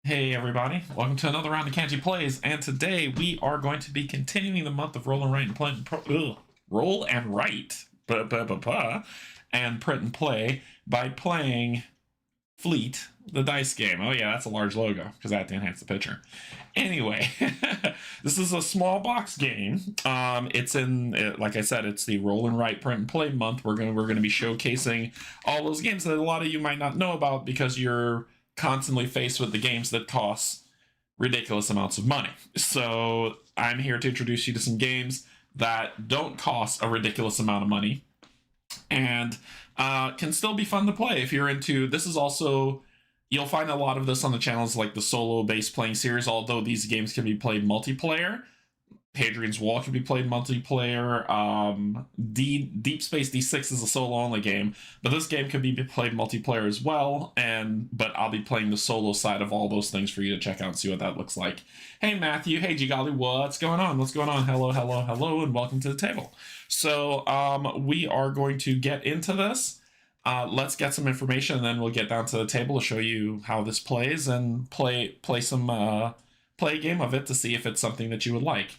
Hey everybody, welcome to another round of Canje Plays, and today we are going to be continuing the month of roll and write and roll and write and print and play by playing Fleet, the dice game. Oh yeah, that's a large logo because I have to enhance the picture. Anyway, this is a small box game. It's in, like I said, it's the roll and write print and play month. We're gonna be showcasing all those games that a lot of you might not know about because you're constantly faced with the games that cost ridiculous amounts of money. So I'm here to introduce you to some games that don't cost a ridiculous amount of money and can still be fun to play if you're into. This is also, you'll find a lot of this on the channels like the solo based playing series, although these games can be played multiplayer. Hadrian's Wall can be played multiplayer. Deep Space D6 is a solo-only game, but this game can be played multiplayer as well. But I'll be playing the solo side of all those things for you to check out and see what that looks like. Hey Matthew, hey Gigali, what's going on? What's going on? Hello, hello, hello, and welcome to the table. So we are going to get into this. Let's get some information, and then we'll get down to the table to show you how this plays and play a game of it to see if it's something that you would like.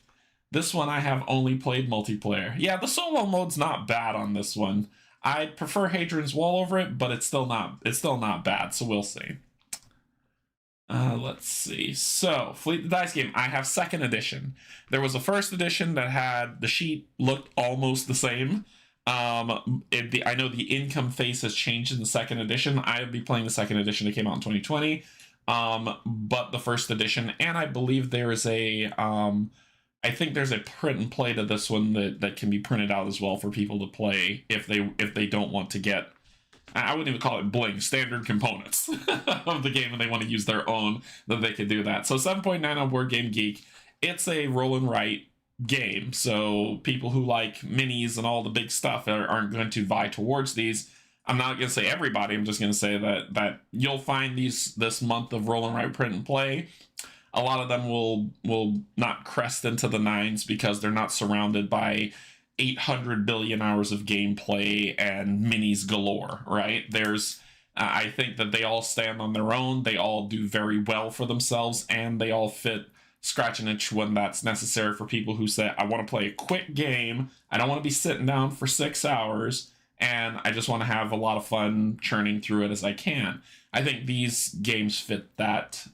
This one I have only played multiplayer. Yeah, the solo mode's not bad on this one. I prefer Hadrian's Wall over it, but it's still not bad, so we'll see. Let's see. So, Fleet the Dice Game, I have second edition. There was a first edition that had, the sheet looked almost the same. I know the income face has changed in the second edition. I would be playing the second edition that came out in 2020. But the first edition, and I believe there is I think there's a print and play to this one that can be printed out as well for people to play if they don't want to get, I wouldn't even call it bling, standard components of the game, and they want to use their own, that they could do that. So 7.9 on Board Game Geek. It's a roll and write game, so people who like minis and all the big stuff aren't going to vie towards these. I'm not going to say everybody, I'm just going to say that you'll find this month of roll and write print and play. A lot of them will not crest into the nines because they're not surrounded by 800 billion hours of gameplay and minis galore, right? I think that they all stand on their own. They all do very well for themselves, and they all fit scratch and itch when that's necessary for people who say, I want to play a quick game. I don't want to be sitting down for 6 hours, and I just want to have a lot of fun churning through it as I can. I think these games fit that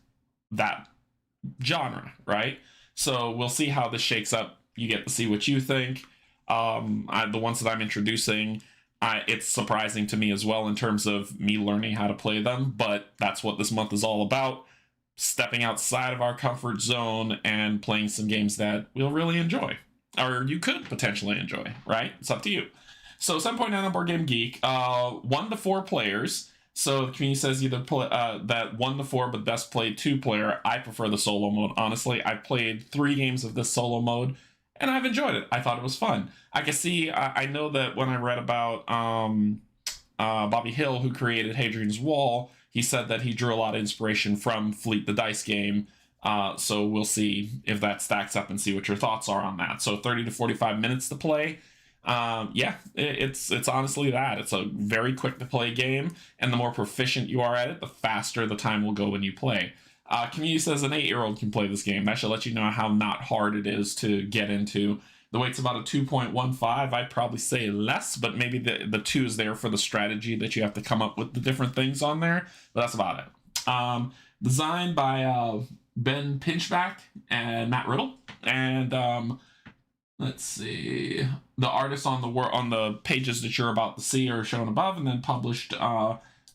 genre, right? So we'll see how this shakes up. You get to see what you think. The ones that I'm introducing, it's surprising to me as well in terms of me learning how to play them, but that's what this month is all about. Stepping outside of our comfort zone and playing some games that we'll really enjoy, or you could potentially enjoy, right? It's up to you. So 7.9 on Board Game Geek, 1 to 4 players. So the community says either play that 1 to 4, but best played 2-player. I prefer the solo mode, honestly. I've played 3 games of this solo mode, and I've enjoyed it. I thought it was fun. I can see, I know that when I read about Bobby Hill, who created Hadrian's Wall, he said that he drew a lot of inspiration from Fleet the Dice game. So we'll see if that stacks up and see what your thoughts are on that. So 30 to 45 minutes to play. Yeah, it's honestly that. It's a very quick to play game, and the more proficient you are at it, the faster the time will go when you play. Community says an 8-year-old can play this game. That should let you know how not hard it is to get into. The weight's about a 2.15. I'd probably say less, but maybe the 2 is there for the strategy that you have to come up with the different things on there, but that's about it. Designed by Ben Pinchback and Matt Riddle, and let's see, the artists on the pages that you're about to see are shown above, and then published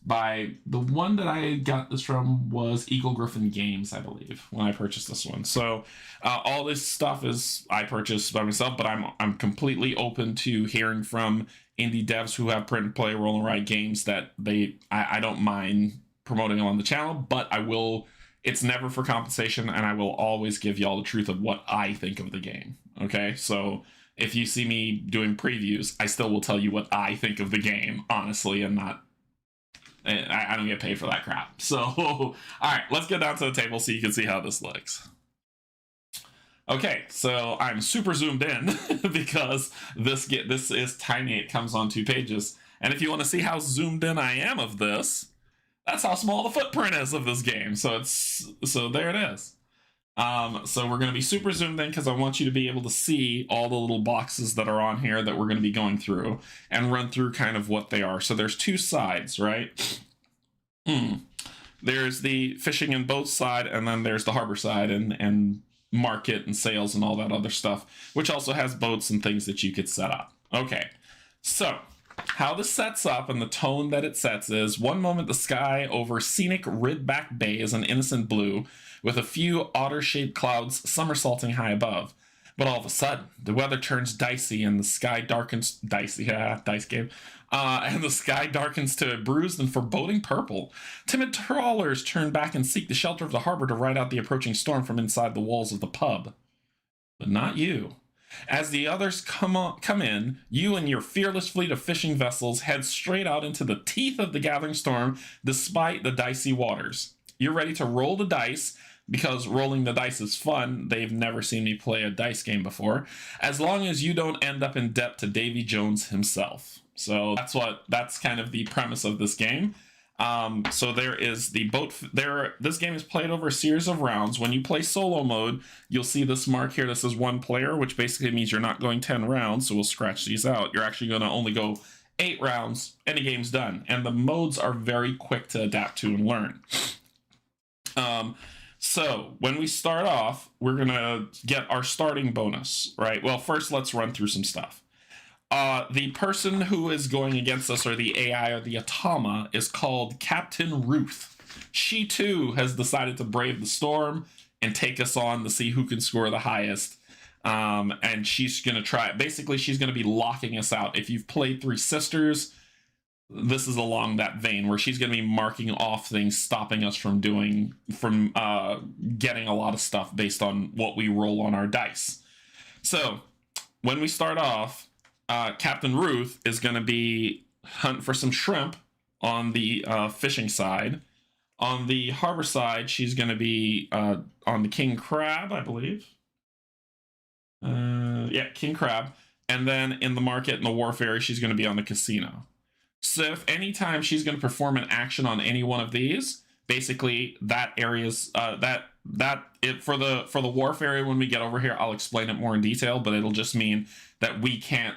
by, the one that I got this from was Eagle Griffin Games, I believe, when I purchased this one. So all this stuff is I purchased by myself, but I'm completely open to hearing from indie devs who have print and play roll and write games that I don't mind promoting them on the channel, but I will. It's never for compensation, and I will always give y'all the truth of what I think of the game. Okay, so if you see me doing previews, I still will tell you what I think of the game, honestly, and not. I don't get paid for that crap. So, all right, let's get down to the table so you can see how this looks. Okay, so I'm super zoomed in because this is tiny. It comes on 2 pages, and if you want to see how zoomed in I am of this, That's how small the footprint is of this game. So there it is. So we're going to be super zoomed in because I want you to be able to see all the little boxes that are on here that we're going to be going through and run through kind of what they are. So there's two sides, right? There's the fishing and boat side, and then there's the harbor side and market and sales and all that other stuff, which also has boats and things that you could set up. Okay, so how this sets up and the tone that it sets is one moment the sky over scenic Ridback Bay is an innocent blue with a few otter-shaped clouds somersaulting high above. But all of a sudden, the weather turns dicey and the sky darkens. Dicey, yeah, dice game. And the sky darkens to a bruised and foreboding purple. Timid trawlers turn back and seek the shelter of the harbor to ride out the approaching storm from inside the walls of the pub. But not you. As the others come in, you and your fearless fleet of fishing vessels head straight out into the teeth of the gathering storm despite the dicey waters. You're ready to roll the dice, because rolling the dice is fun. They've never seen me play a dice game before, as long as you don't end up in debt to Davy Jones himself. So that's kind of the premise of this game. So there is the boat. This game is played over a series of rounds. When you play solo mode, you'll see this mark here that says 1 player, which basically means you're not going 10 rounds. So we'll scratch these out. You're actually going to only go 8 rounds, and the game's done. And the modes are very quick to adapt to and learn. So when we start off, we're gonna get our starting bonus, right? Well, first let's run through some stuff. The person who is going against us, or the AI or the Atama, is called Captain Ruth. She too has decided to brave the storm and take us on to see who can score the highest. And she's gonna try. Basically, she's gonna be locking us out. If you've played Three Sisters, this is along that vein where she's going to be marking off things, stopping us from getting a lot of stuff based on what we roll on our dice. So when we start off, Captain Ruth is going to be hunting for some shrimp on the fishing side. On the harbor side, she's going to be on the king crab, I believe. Yeah, king crab. And then in the market and the wharf area, she's going to be on the casino. So if anytime she's going to perform an action on any one of these, basically that area's for the wharf area, when we get over here, I'll explain it more in detail, but it'll just mean that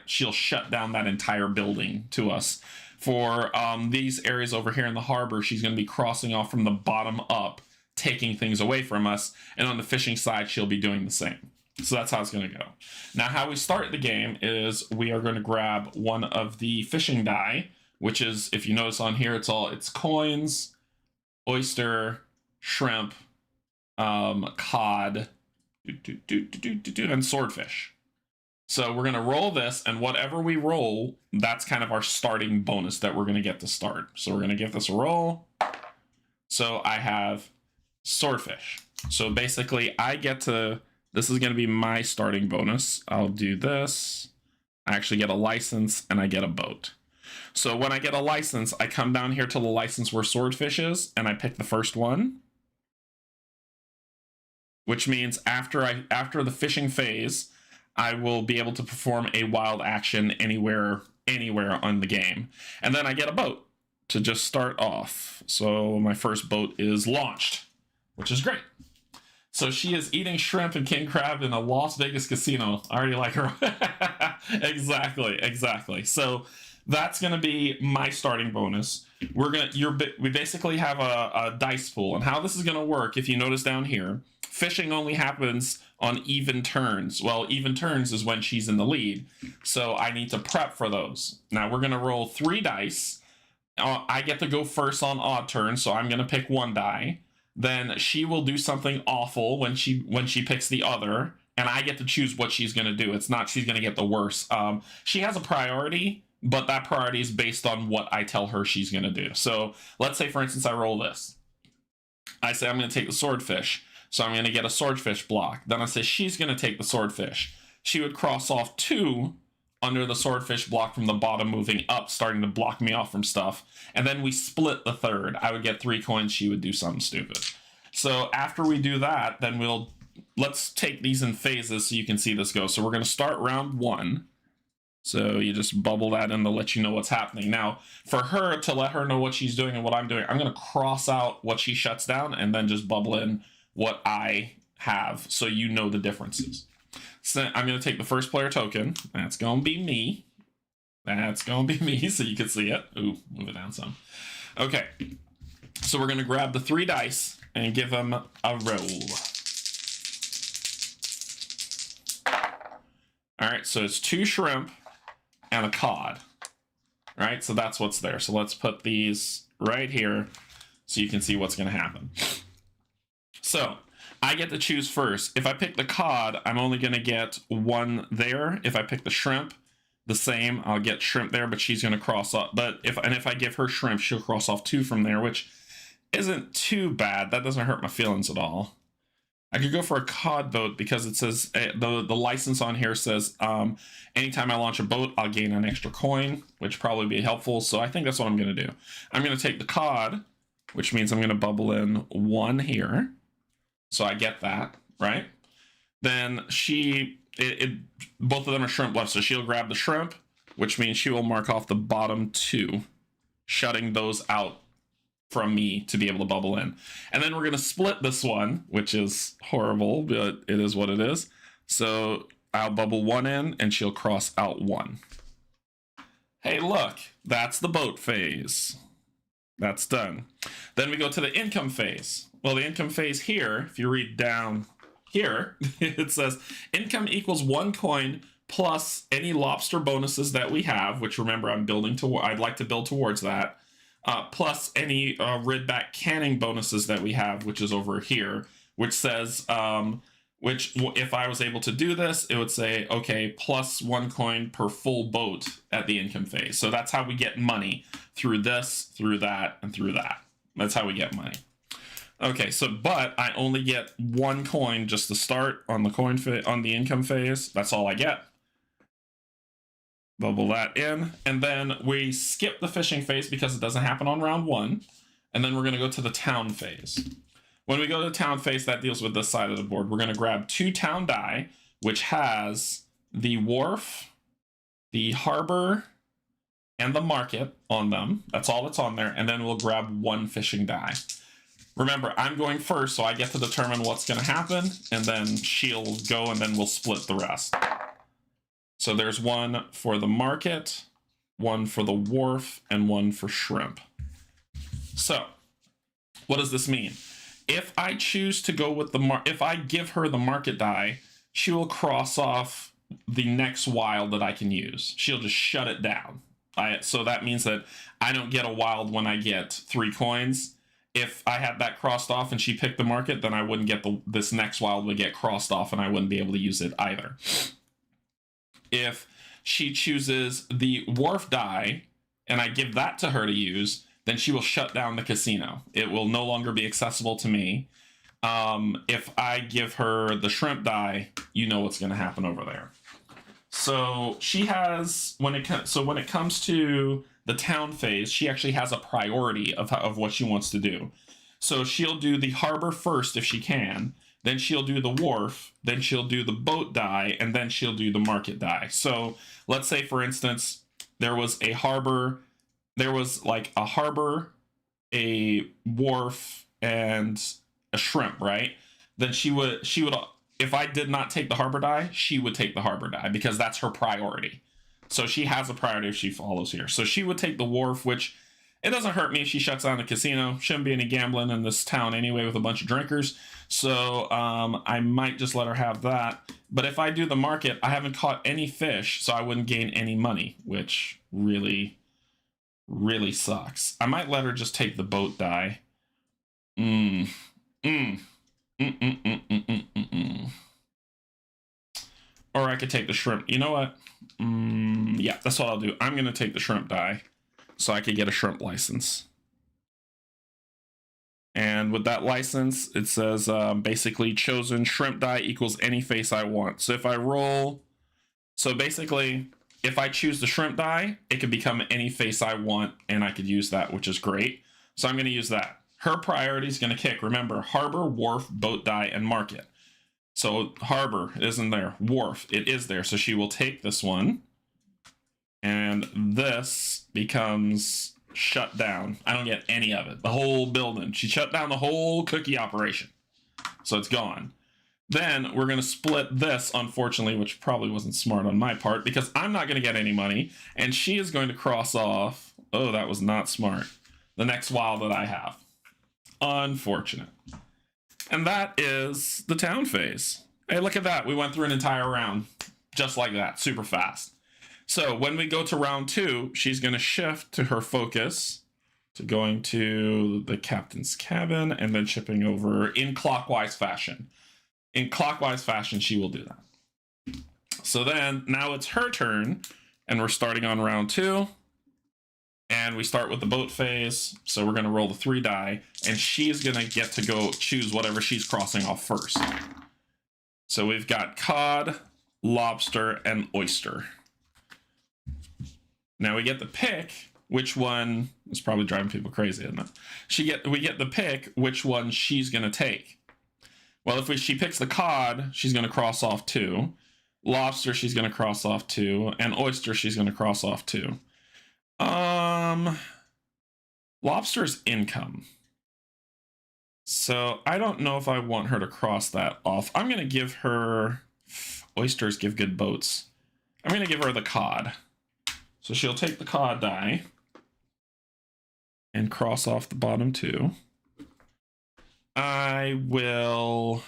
she'll shut down that entire building to us. For these areas over here in the harbor, she's going to be crossing off from the bottom up, taking things away from us, and on the fishing side, she'll be doing the same. So that's how it's going to go. Now, how we start the game is we are going to grab one of the fishing die, which is, if you notice on here, it's coins, oyster, shrimp, cod, and swordfish. So we're going to roll this, and whatever we roll, that's kind of our starting bonus that we're going to get to start. So we're going to give this a roll. So I have swordfish. So basically, this is going to be my starting bonus. I'll do this. I actually get a license, and I get a boat. So when I get a license, I come down here to the license where swordfish is, and I pick the first one. Which means after the fishing phase, I will be able to perform a wild action anywhere on the game. And then I get a boat to just start off. So my first boat is launched, which is great. So she is eating shrimp and king crab in a Las Vegas casino. I already like her. Exactly. So that's going to be my starting bonus. We basically have a dice pool, and how this is going to work, if you notice down here, fishing only happens on even turns. Well, even turns is when she's in the lead, so I need to prep for those. Now we're going to roll 3 dice. I get to go first on odd turns, so I'm going to pick 1 die. Then she will do something awful when she picks the other, and I get to choose what she's going to do. It's not she's going to get the worst. She has a priority, but that priority is based on what I tell her she's going to do. So let's say, for instance, I roll this. I say I'm going to take the swordfish. So I'm going to get a swordfish block. Then I say she's going to take the swordfish. She would cross off 2 under the swordfish block from the bottom moving up, starting to block me off from stuff. And then we split the third. I would get 3 coins. She would do something stupid. So after we do that, then let's take these in phases so you can see this go. So we're going to start round 1. So you just bubble that in to let you know what's happening. Now, for her to let her know what she's doing and what I'm doing, I'm going to cross out what she shuts down and then just bubble in what I have so you know the differences. So I'm going to take the first player token. That's going to be me. That's going to be me so you can see it. Ooh, move it down some. Okay. So we're going to grab the 3 dice and give them a roll. All right, so it's 2 shrimp and a cod. All right, so that's what's there. So let's put these right here so you can see what's going to happen. So I get to choose first. If I pick the cod, I'm only going to get 1 there. If I pick the shrimp, the same. I'll get shrimp there, but she's going to cross off. But if I give her shrimp, she'll cross off 2 from there, which isn't too bad. That doesn't hurt my feelings at all. I could go for a cod boat because it says the license on here says anytime I launch a boat, I'll gain an extra coin, which probably be helpful. So I think that's what I'm going to do. I'm going to take the cod, which means I'm going to bubble in 1 here. So I get that, right? Then both of them are shrimp left. So she'll grab the shrimp, which means she will mark off the bottom 2, shutting those out from me to be able to bubble in. And then we're going to split this one, which is horrible, but it is what it is. So I'll bubble 1 in and she'll cross out 1. Hey, look, that's the boat phase. That's done. Then we go to the income phase. Well, the income phase here, if you read down here, it says income equals 1 coin plus any lobster bonuses that we have, which remember I'd like to build towards that. Plus any Ridback canning bonuses that we have, which is over here, which says, which if I was able to do this, it would say, okay, plus 1 coin per full boat at the income phase. So that's how we get money through this, through that, and through that. That's how we get money. Okay, so but I only get 1 coin just to start on the on the income phase. That's all I get. Bubble that in, and then we skip the fishing phase because it doesn't happen on round 1, and then we're going to go to the town phase. When we go to the town phase, that deals with this side of the board. We're going to grab 2 town die, which has the wharf, the harbor, and the market on them. That's all that's on there, and then we'll grab 1 fishing die. Remember, I'm going first, so I get to determine what's going to happen, and then she'll go, and then we'll split the rest. So there's 1 for the market, 1 for the wharf, and 1 for shrimp. So what does this mean? If I choose to go with if I give her the market die, she will cross off the next wild that I can use. She'll just shut it down. So that means that I don't get a wild when I get 3 coins. If I had that crossed off and she picked the market, then I wouldn't get this next wild would get crossed off and I wouldn't be able to use it either. If she chooses the wharf die and I give that to her to use, then she will shut down the casino. It will no longer be accessible to me. If I give her the shrimp die, you know what's going to happen over there. So she has, when it comes to the town phase, she actually has a priority of what she wants to do. So she'll do the harbor first if she can. Then she'll do the wharf, then she'll do the boat die, and then she'll do the market die. So let's say, for instance, there was a harbor, a wharf, and a shrimp, right? Then she would, if I did not take the harbor die, she would take the harbor die because that's her priority. So she has a priority if she follows here. So she would take the wharf, which it doesn't hurt me if she shuts down the casino. Shouldn't be any gambling in this town anyway with a bunch of drinkers. So I might just let her have that. But if I do the market, I haven't caught any fish, so I wouldn't gain any money, which really, really sucks. I might let her just take the boat die. Or I could take the shrimp. You know what? Yeah, that's what I'll do. I'm going to take the shrimp die so I could get a shrimp license. And with that license, it says basically chosen shrimp die equals any face I want. So if I roll, so basically, if I choose the shrimp die, it can become any face I want, and I could use that, which is great. So I'm going to use that. Her priority is going to kick. Remember, harbor, wharf, boat die, and market. So harbor isn't there. Wharf, it is there. So she will take this one. And this becomes shut down. I don't get any of it. The whole building. She shut down the whole cookie operation. So it's gone. Then we're going to split this, unfortunately, which probably wasn't smart on my part, because I'm not going to get any money. And she is going to cross off. Oh, that was not smart. The next wild that I have. Unfortunate. And that is the town phase. Hey, look at that. We went through an entire round. Just like that. Super fast. So when we go to round 2, she's going to shift to her focus to going to the captain's cabin and then shipping over in clockwise fashion. In clockwise fashion, she will do that. So then now it's her turn and we're starting on round 2. And we start with the boat phase. So we're going to roll the 3 die and she's going to get to go choose whatever she's crossing off first. So we've got cod, lobster, and oyster. Now we get the pick which one is probably driving people crazy, isn't it? We get the pick which one she's gonna take. Well, if she picks the cod, she's gonna cross off 2. Lobster, she's gonna cross off 2, and oyster, she's gonna cross off 2. Lobster's income. So I don't know if I want her to cross that off. I'm gonna give her oysters give good boats. I'm gonna give her the cod. So she'll take the cod die and cross off the bottom 2. I will...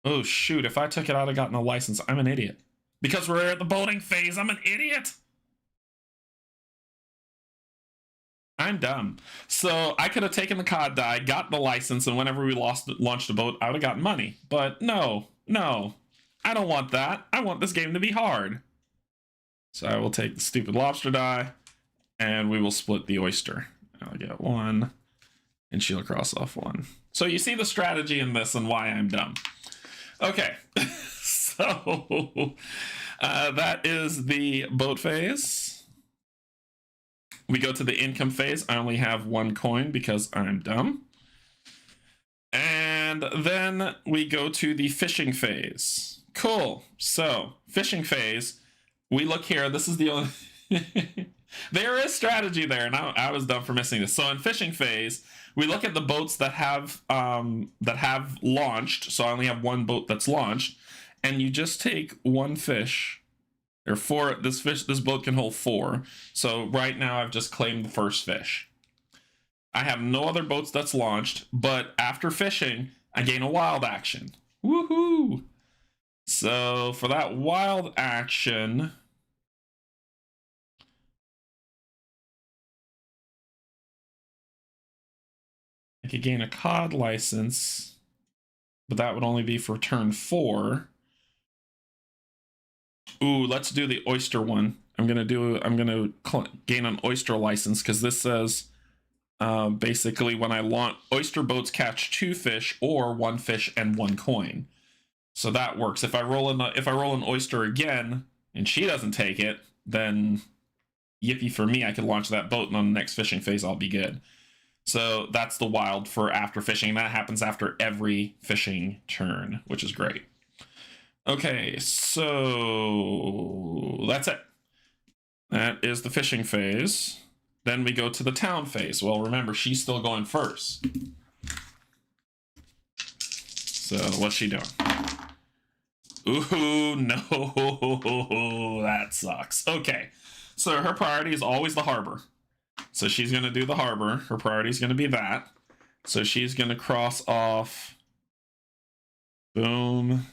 Oh, shoot. If I took it out, I'd gotten a license. I'm an idiot. Because we're at the boating phase, I'm an idiot. I'm dumb. So I could have taken the cod die, got the license, and whenever we launched a boat, I would have gotten money. But no. I don't want that. I want this game to be hard. So I will take the stupid lobster die, and we will split the oyster. I'll get 1, and she'll cross off 1. So you see the strategy in this and why I'm dumb. Okay, so that is the boat phase. We go to the income phase. I only have 1 coin because I'm dumb. And then we go to the fishing phase. Cool. So, fishing phase. We look here. This is the only... There is strategy there, and I was dumb for missing this. So in fishing phase, we look at the boats that have launched. So I only have 1 boat that's launched, and you just take 1 fish. Or 4. This boat can hold 4. So right now I've just claimed the first fish. I have no other boats that's launched, but after fishing, I gain a wild action. Woohoo! So for that wild action, I could gain a cod license, but that would only be for turn 4. Ooh, let's do the oyster one. I'm gonna gain an oyster license because this says basically when I launch, oyster boats catch 2 fish or 1 fish and 1 coin. So that works. If I roll an oyster again and she doesn't take it, then yippee for me, I can launch that boat, and on the next fishing phase I'll be good. So that's the wild for after fishing. That happens after every fishing turn, which is great. Okay, so that's it. That is the fishing phase. Then we go to the town phase. Well, remember, she's still going first. So what's she doing? Ooh, no, that sucks. Okay, so her priority is always the harbor. So she's going to do the harbor. Her priority is going to be that. So she's going to cross off. Boom.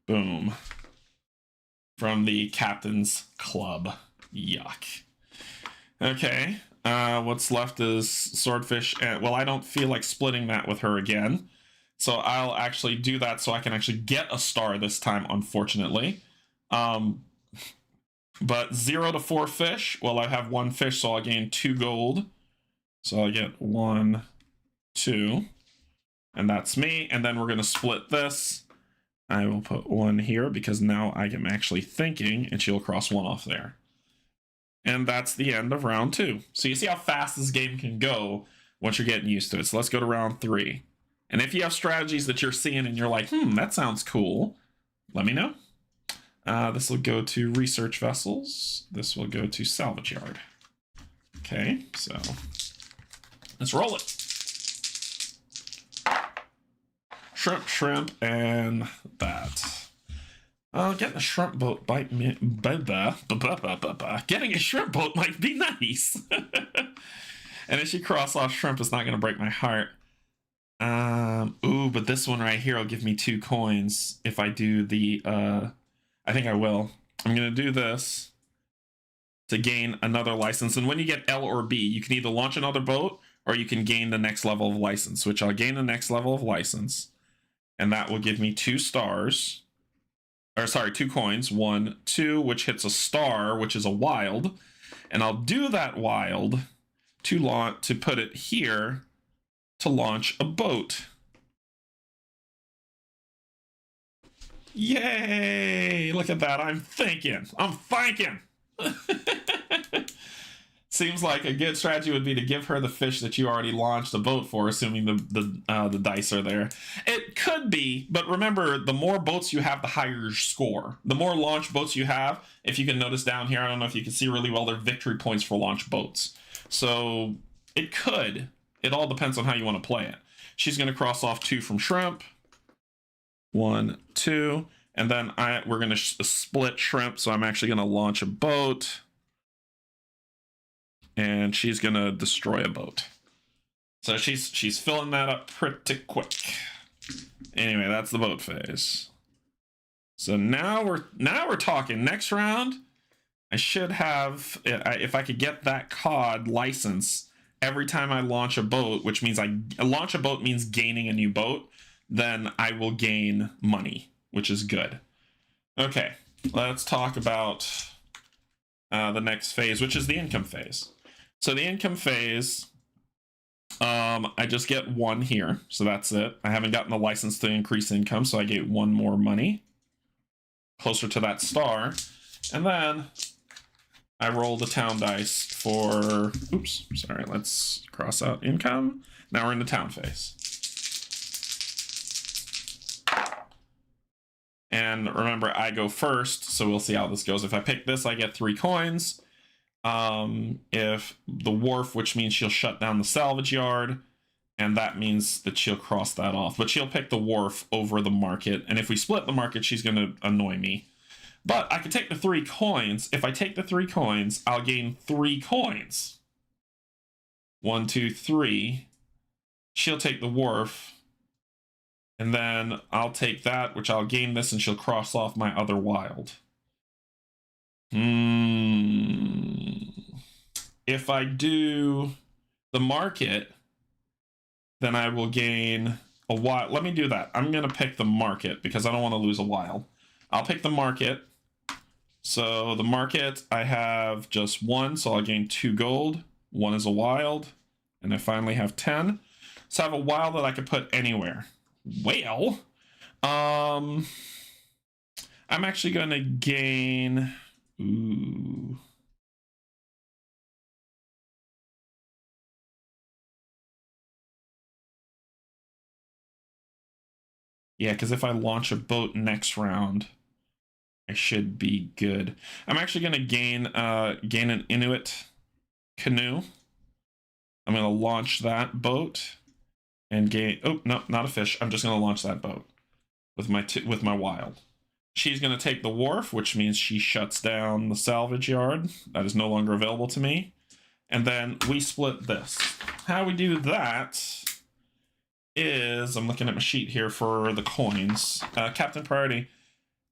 Boom. From the captain's club. Yuck. Okay. What's left is swordfish. Well, I don't feel like splitting that with her again. So I'll actually do that so I can actually get a star this time, unfortunately. But 0 to 4 fish. Well, I have 1 fish, so I'll gain 2 gold. So I'll get 1, 2. And that's me. And then we're going to split this. I will put 1 here because now I am actually thinking, and she'll cross 1 off there. And that's the end of round 2. So you see how fast this game can go once you're getting used to it. So let's go to round 3. And if you have strategies that you're seeing and you're like, that sounds cool, let me know. This will go to research vessels. This will go to salvage yard. Okay, so let's roll it. Shrimp, shrimp, and that. Getting a shrimp boat might me. Getting a shrimp boat might be nice. And if she cross off shrimp, it's not going to break my heart. Ooh, but this one right here will give me 2 coins if I do the. I think I will. I'm going to do this to gain another license. And when you get L or B, you can either launch another boat or you can gain the next level of license, which I'll gain the next level of license. And that will give me 2 stars. Or sorry, 2 coins. 1, 2, which hits a star, which is a wild. And I'll do that wild to put it here to launch a boat. Yay! Look at that. I'm thinking. Seems like a good strategy would be to give her the fish that you already launched a boat for, assuming the dice are there. It could be, but remember, the more boats you have, the higher your score. The more launch boats you have, if you can notice down here, I don't know if you can see really well, they're victory points for launch boats. So it could. It all depends on how you want to play it. She's going to cross off 2 from shrimp. 1, 2, and then we're going to split shrimp, so I'm actually going to launch a boat. And she's going to destroy a boat. So she's filling that up pretty quick. Anyway, that's the boat phase. So now we're talking. Next round, I should have, if I could get that COD license every time I launch a boat, which means launch a boat means gaining a new boat, then I will gain money, which is good. Okay, let's talk about the next phase, which is the income phase. So the income phase, I just get 1 here, so that's it. I haven't gotten the license to increase income, so I get 1 more money, closer to that star. And then I roll the town dice for, oops, sorry, let's cross out income. Now we're in the town phase. And remember, I go first, so we'll see how this goes. If I pick this, I get 3 coins. If the wharf, which means she'll shut down the salvage yard, and that means that she'll cross that off. But she'll pick the wharf over the market, and if we split the market, she's going to annoy me. But I can take the 3 coins. If I take the 3 coins, I'll gain 3 coins. 1, 2, 3. She'll take the wharf. And then I'll take that, which I'll gain this, and she'll cross off my other wild. If I do the market, then I will gain a wild. Let me do that. I'm going to pick the market because I don't want to lose a wild. I'll pick the market. So the market, I have just 1, so I'll gain 2 gold. 1 is a wild. And I finally have 10. So I have a wild that I could put anywhere. Well, I'm actually going to gain... Ooh. Yeah, because if I launch a boat next round, I should be good. I'm actually going to gain an Inuit canoe. I'm going to launch that boat and gain... Oh, no, not a fish. I'm just going to launch that boat with my wild. She's going to take the wharf, which means she shuts down the salvage yard. That is no longer available to me. And then we split this. How we do that is... I'm looking at my sheet here for the coins. Captain Priority.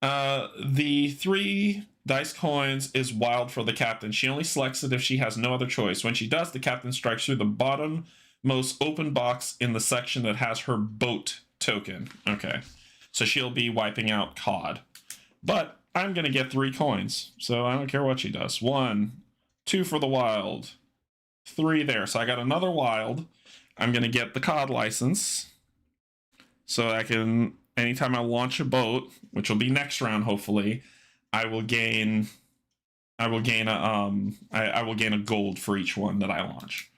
The 3 dice coins is wild for the captain. She only selects it if she has no other choice. When she does, the captain strikes through the bottommost open box in the section that has her boat token. Okay. So she'll be wiping out COD. But I'm going to get 3 coins, so I don't care what she does. 1, 2 for the wild, 3 there. So I got another wild. I'm going to get the COD license, so I can, anytime I launch a boat, which will be next round, hopefully, I will gain a gold for each one that I launch.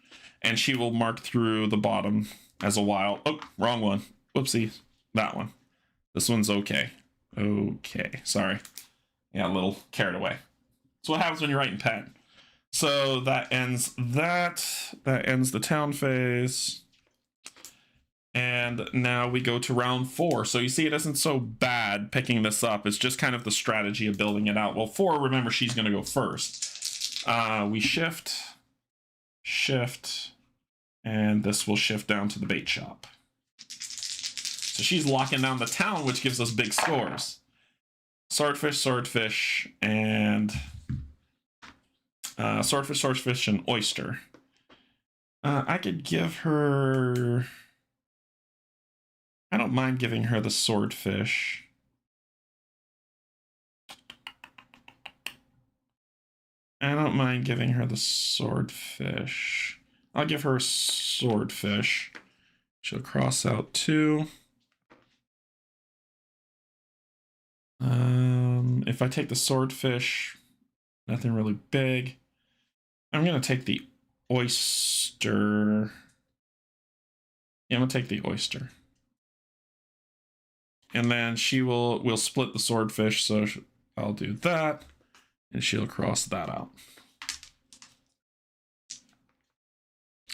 And she will mark through the bottom as a wild. Oh, wrong one. Whoopsie. That one. This one's okay. Okay, sorry. Yeah, a little carried away. That's what happens when you're writing pen. So that ends that. That ends the town phase. And now we go to round 4. So you see it isn't so bad picking this up. It's just kind of the strategy of building it out. Well, 4, remember, she's going to go first. We shift, and this will shift down to the bait shop. So she's locking down the town, which gives us big scores. Swordfish, and swordfish, and oyster. I could give her... I don't mind giving her the swordfish. I'll give her a swordfish. She'll cross out 2. If I take the swordfish, nothing really big. I'm going to take the oyster. Yeah, I'm going to take the oyster. And then we'll split the swordfish, so I'll do that, and she'll cross that out.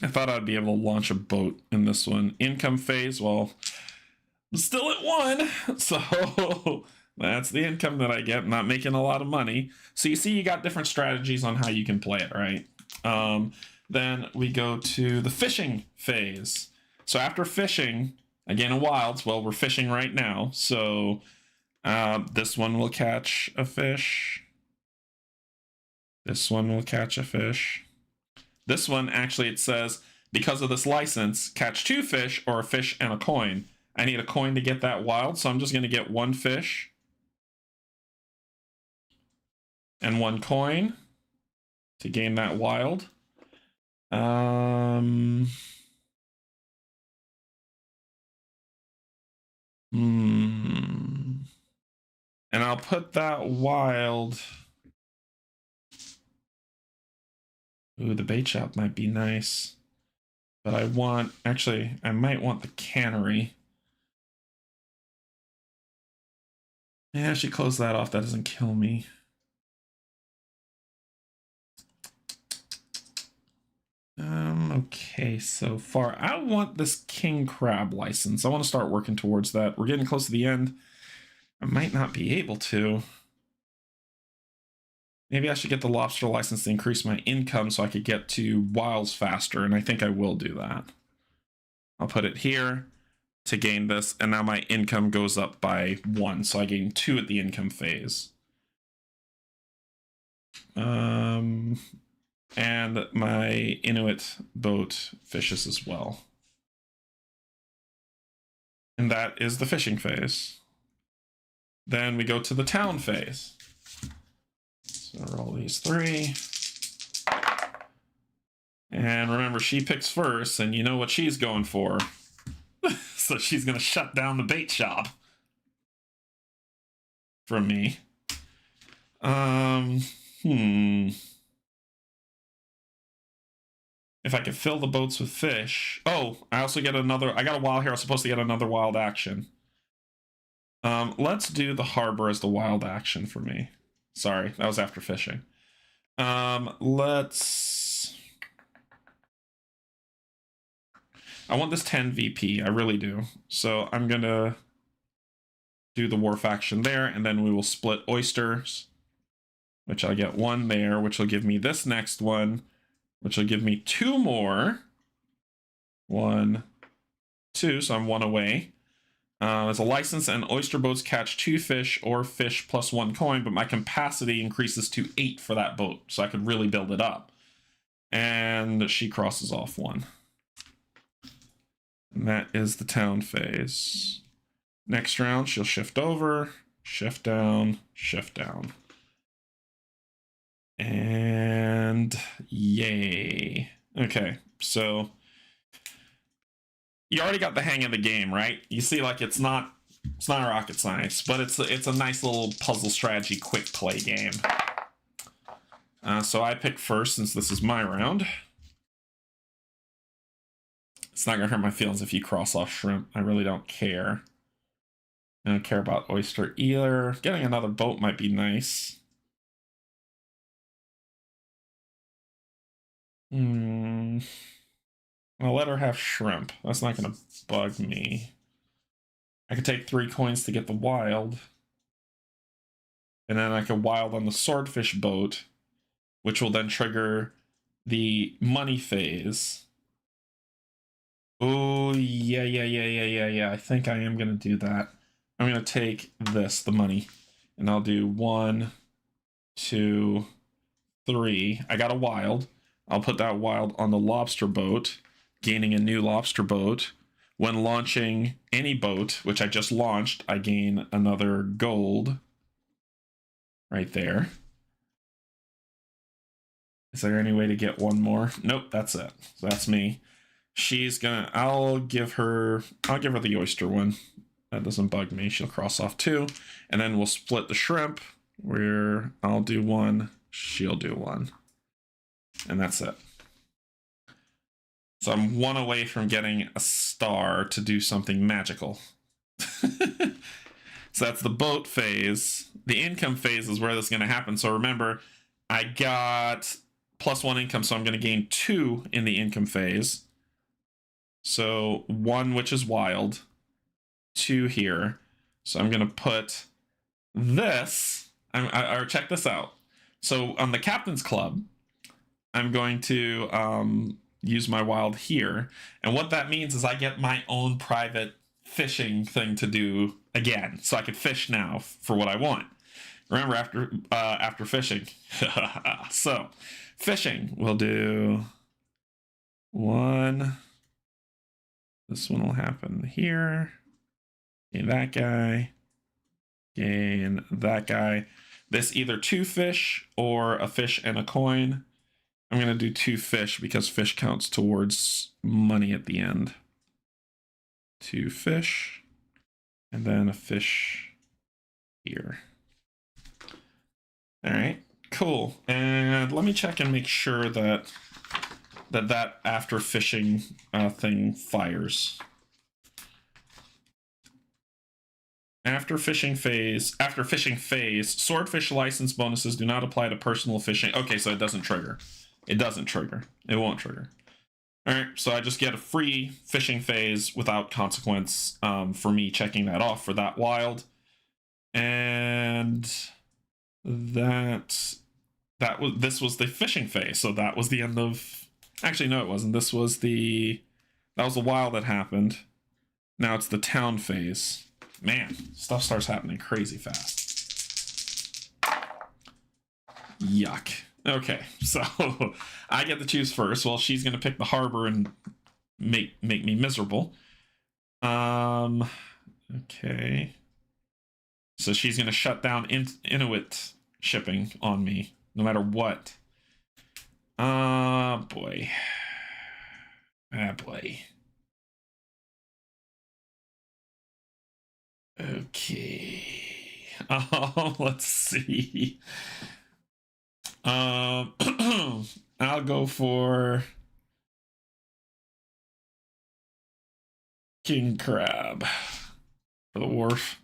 I thought I'd be able to launch a boat in this one. Income phase, well, I'm still at 1, so that's the income that I get. I'm not making a lot of money. So you see you got different strategies on how you can play it, right? Then we go to the fishing phase. So after fishing... Again, in wilds, well, we're fishing right now, so this one will catch a fish. This one will catch a fish. This one, actually, it says, because of this license, catch 2 fish or a fish and a coin. I need a coin to get that wild, so I'm just going to get 1 fish and 1 coin to gain that wild. And I'll put that wild. Ooh, the bait shop might be nice. But I might want the cannery. Yeah, I should close that off. That doesn't kill me. Okay, so far. I want this king crab license. I want to start working towards that. We're getting close to the end. I might not be able to. Maybe I should get the lobster license to increase my income so I could get to wilds faster, and I think I will do that. I'll put it here to gain this, and now my income goes up by 1, so I gain 2 at the income phase. And my Inuit boat fishes as well. And that is the fishing phase. Then we go to the town phase. So roll these 3. And remember, she picks first, and you know what she's going for. So she's going to shut down the bait shop. From me. If I could fill the boats with fish. Oh, I also get another... I got a wild here. I was supposed to get another wild action. Let's do the harbor as the wild action for me. Sorry, that was after fishing. Let's... I want this 10 VP. I really do. So I'm going to do the wharf action there, and then we will split oysters, which I'll get 1 there, which will give me this next one, which will give me 2 more. 1, 2, so I'm 1 away. As a license, and oyster boats catch 2 fish or fish plus 1 coin, but my capacity increases to 8 for that boat, so I could really build it up. And she crosses off 1. And that is the town phase. Next round, she'll shift over, shift down, shift down. And yay. Okay, so you already got the hang of the game, right? You see, like, it's not rocket science, but it's a nice little puzzle strategy quick play game. So I pick first since this is my round. It's not gonna hurt my feelings if you cross off shrimp. I really don't care. I don't care about oyster either. Getting another boat might be nice. I'll let her have shrimp. That's not going to bug me. I could take 3 coins to get the wild. And then I could wild on the swordfish boat, which will then trigger the money phase. Oh, yeah. I think I am going to do that. I'm going to take this, the money, and I'll do 1, 2, 3. I got a wild. I'll put that wild on the lobster boat, gaining a new lobster boat. When launching any boat, which I just launched, I gain another gold. Right there. Is there any way to get one more? Nope, that's it. So that's me. She's gonna, I'll give her the oyster one. That doesn't bug me. She'll cross off 2. And then we'll split the shrimp, where I'll do 1, she'll do 1. And that's it. So I'm 1 away from getting a star to do something magical. So that's the boat phase. The income phase is where this is going to happen. So remember, I got +1 income, so I'm going to gain 2 in the income phase. So 1, which is wild, 2 here. So I'm going to put this, or check this out. So on the Captain's Club, I'm going to use my wild here. And what that means is I get my own private fishing thing to do again. So I can fish now for what I want. Remember, after fishing. So fishing, we'll do 1. This one will happen here. Gain that guy. Gain that guy. This either 2 fish or a fish and a coin. I'm going to do 2 fish because fish counts towards money at the end. 2 fish. And then a fish here. All right, cool. And let me check and make sure that after fishing thing fires. After fishing phase, swordfish license bonuses do not apply to personal fishing. Okay, so it doesn't trigger. It doesn't trigger. It won't trigger. All right, so I just get a free fishing phase without consequence for me checking that off for that wild. And this was the fishing phase, so that was the end of. Actually, no, it wasn't. That was the wild that happened. Now it's the town phase. Man, stuff starts happening crazy fast. Yuck. Okay, so I get to choose first. Well, she's gonna pick the harbor and make me miserable. Okay. So she's gonna shut down Inuit shipping on me, no matter what. Boy. Ah, boy. Okay. Let's see. I'll go for King Crab for the wharf.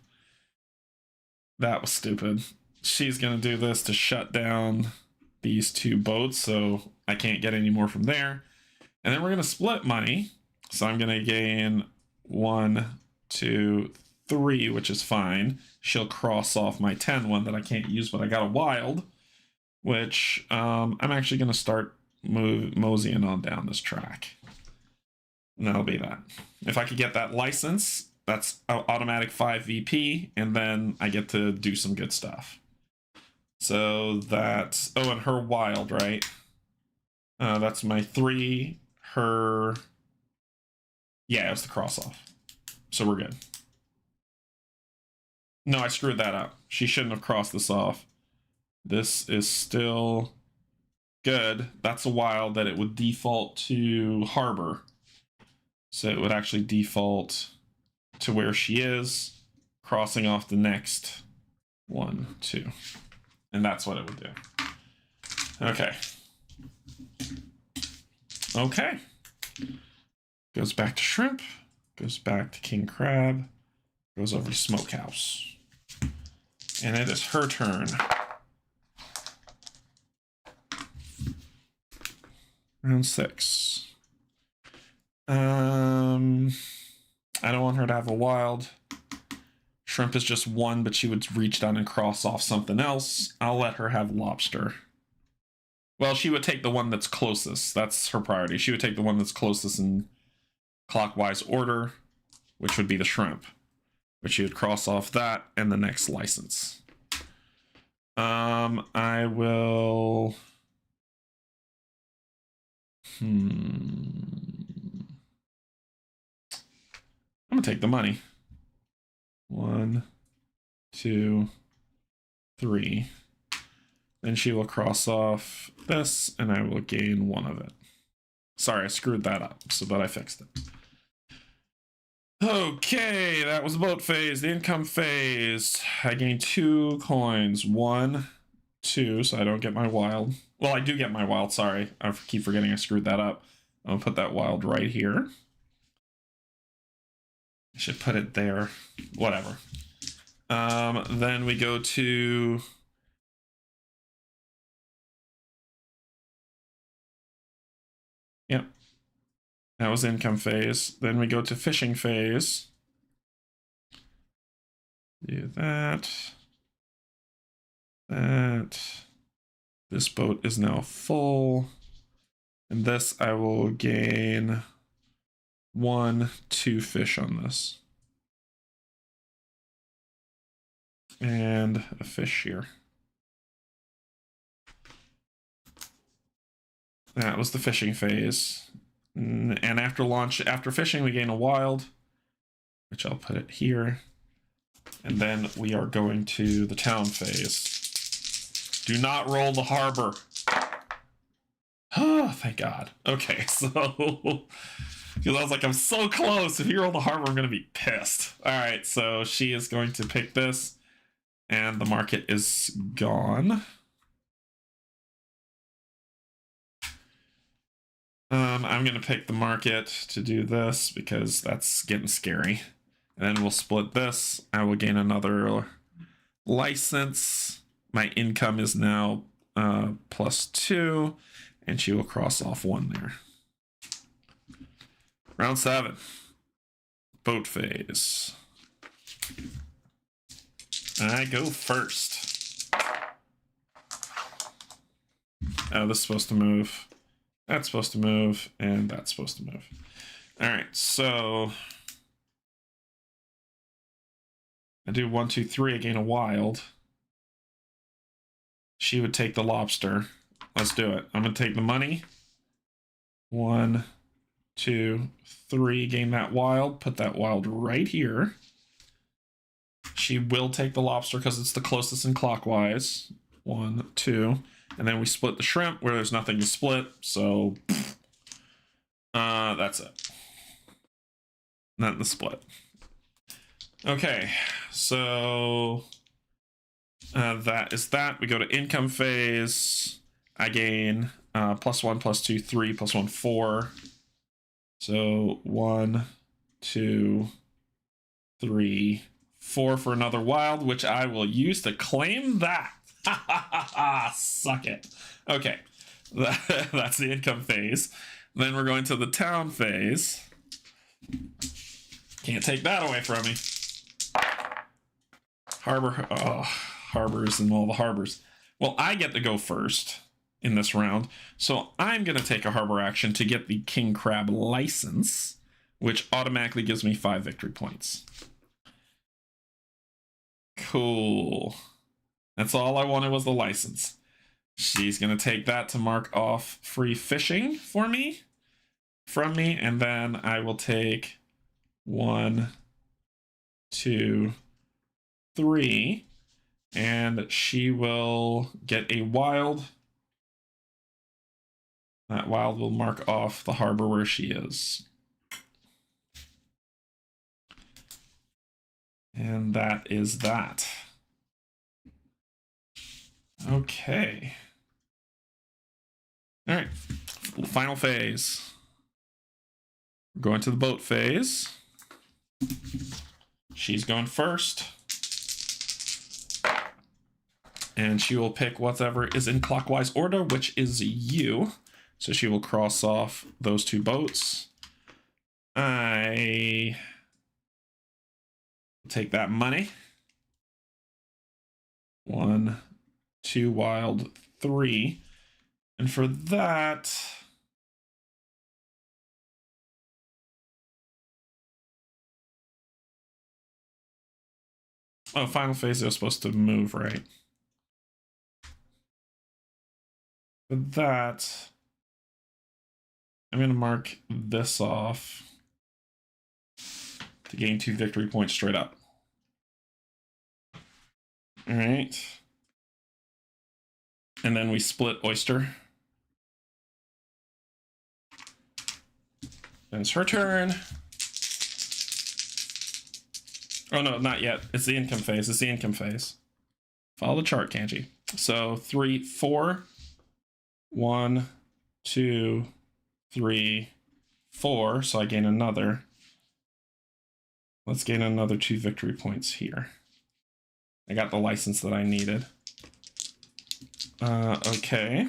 That was stupid. She's gonna do this to shut down these 2 boats, so I can't get any more from there. And then we're gonna split money. So I'm gonna gain 1, 2, 3, which is fine. She'll cross off my 10 one that I can't use, but I got a wild, which I'm actually gonna start moseying on down this track. And that'll be that. If I could get that license, that's automatic 5 VP, and then I get to do some good stuff. So that's, oh, and her wild, right? That's my 3, her, yeah, it was the cross off. So we're good. No, I screwed that up. She shouldn't have crossed this off. This is still good. That's a wild that it would default to harbor. So it would actually default to where she is, crossing off the next 1, 2. And that's what it would do. Okay. Okay. Goes back to shrimp. Goes back to king crab. Goes over to Smokehouse. And it is her turn. Round 6. I don't want her to have a wild. Shrimp is just 1, but she would reach down and cross off something else. I'll let her have lobster. Well, she would take the one that's closest. That's her priority. She would take the one that's closest in clockwise order, which would be the shrimp. But she would cross off that and the next license. I will... I'm gonna take the money. 1, 2, 3. Then she will cross off this, and I will gain 1 of it. Sorry, I screwed that up, but I fixed it. Okay, that was the boat phase. The income phase. I gain 2 coins. 1, 2, so I don't get my wild. Well, I do get my wild, sorry. I keep forgetting I screwed that up. I'll put that wild right here. I should put it there. Whatever. Then we go to... Yep. That was income phase. Then we go to fishing phase. Do that. That. This boat is now full. And this I will gain 1, 2 fish on this. And a fish here. That was the fishing phase. And after launch, after fishing, we gain a wild, which I'll put it here. And then we are going to the town phase. Do not roll the harbor. Oh, thank God. Okay, so... Because I was like, I'm so close. If you roll the harbor, I'm going to be pissed. All right, so she is going to pick this. And the market is gone. I'm going to pick the market to do this because that's getting scary. And then we'll split this. I will gain another license. My income is now +2. And she will cross off 1 there. Round 7. Boat phase. I go first. Oh, this is supposed to move. That's supposed to move. And that's supposed to move. All right, so... I do 1, 2, 3. I gain a wild. She would take the lobster. Let's do it. I'm going to take the money. 1, 2, 3. Gain that wild. Put that wild right here. She will take the lobster because it's the closest in clockwise. 1, 2. And then we split the shrimp where there's nothing to split. So, that's it. Not the split. Okay, so that is that. We go to income phase. I gain +1, +2, 3, +1, 4. So 1, 2, 3, 4 for another wild, which I will use to claim that. Ha ha ha ha! Suck it. Okay, that's the income phase. Then we're going to the town phase. Can't take that away from me. Harbor, harbors and all the harbors. Well, I get to go first in this round, so I'm going to take a harbor action to get the King Crab license, which automatically gives me 5 victory points. Cool. That's all I wanted was the license. She's going to take that to mark off free fishing for me, from me, and then I will take 1, 2, 3, and she will get a wild. That wild will mark off the harbor where she is. And that is that. Okay. All right. Final phase. We're going to the boat phase. she's going first. And she will pick whatever is in clockwise order, which is you. So she will cross off those two boats. I take that money. 1, 2 wild, 3. And for that, oh, final phase, they're supposed to move, right? For that, I'm going to mark this off to gain 2 victory points straight up. All right. And then we split Oyster. And it's her turn. Oh, no, not yet. It's the income phase. It's the income phase. Follow the chart, Canje. So 3, 4. 1, 2, 3, 4. So I gain another. Let's gain another 2 victory points here. I got the license that I needed. Okay.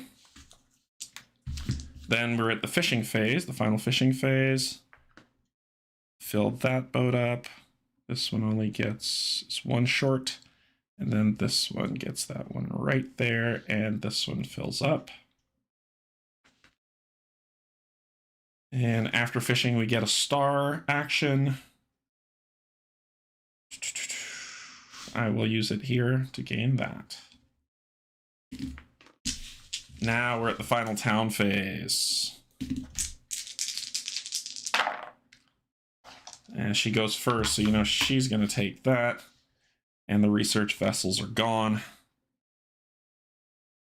Then we're at the fishing phase, the final fishing phase. Filled that boat up. This one only gets 1 short. And then this one gets that one right there. And this one fills up. And after fishing, we get a star action. I will use it here to gain that. Now we're at the final town phase. And she goes first, so you know she's going to take that. And the research vessels are gone.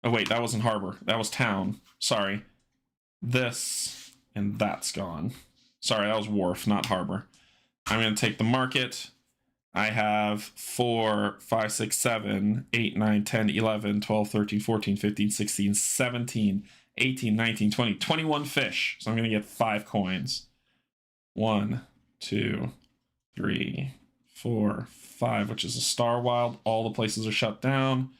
Oh, wait, that wasn't harbor. That was town. Sorry. This and that's gone. Sorry, that was wharf, not harbor. I'm going to take the market. I have 4, 5, 6, 7, 8, 9, 10, 11, 12, 13, 14, 15, 16, 17, 18, 19, 20, 21 fish. So I'm going to get 5 coins. 1, 2, 3, 4, 5, which is a star wild. All the places are shut down.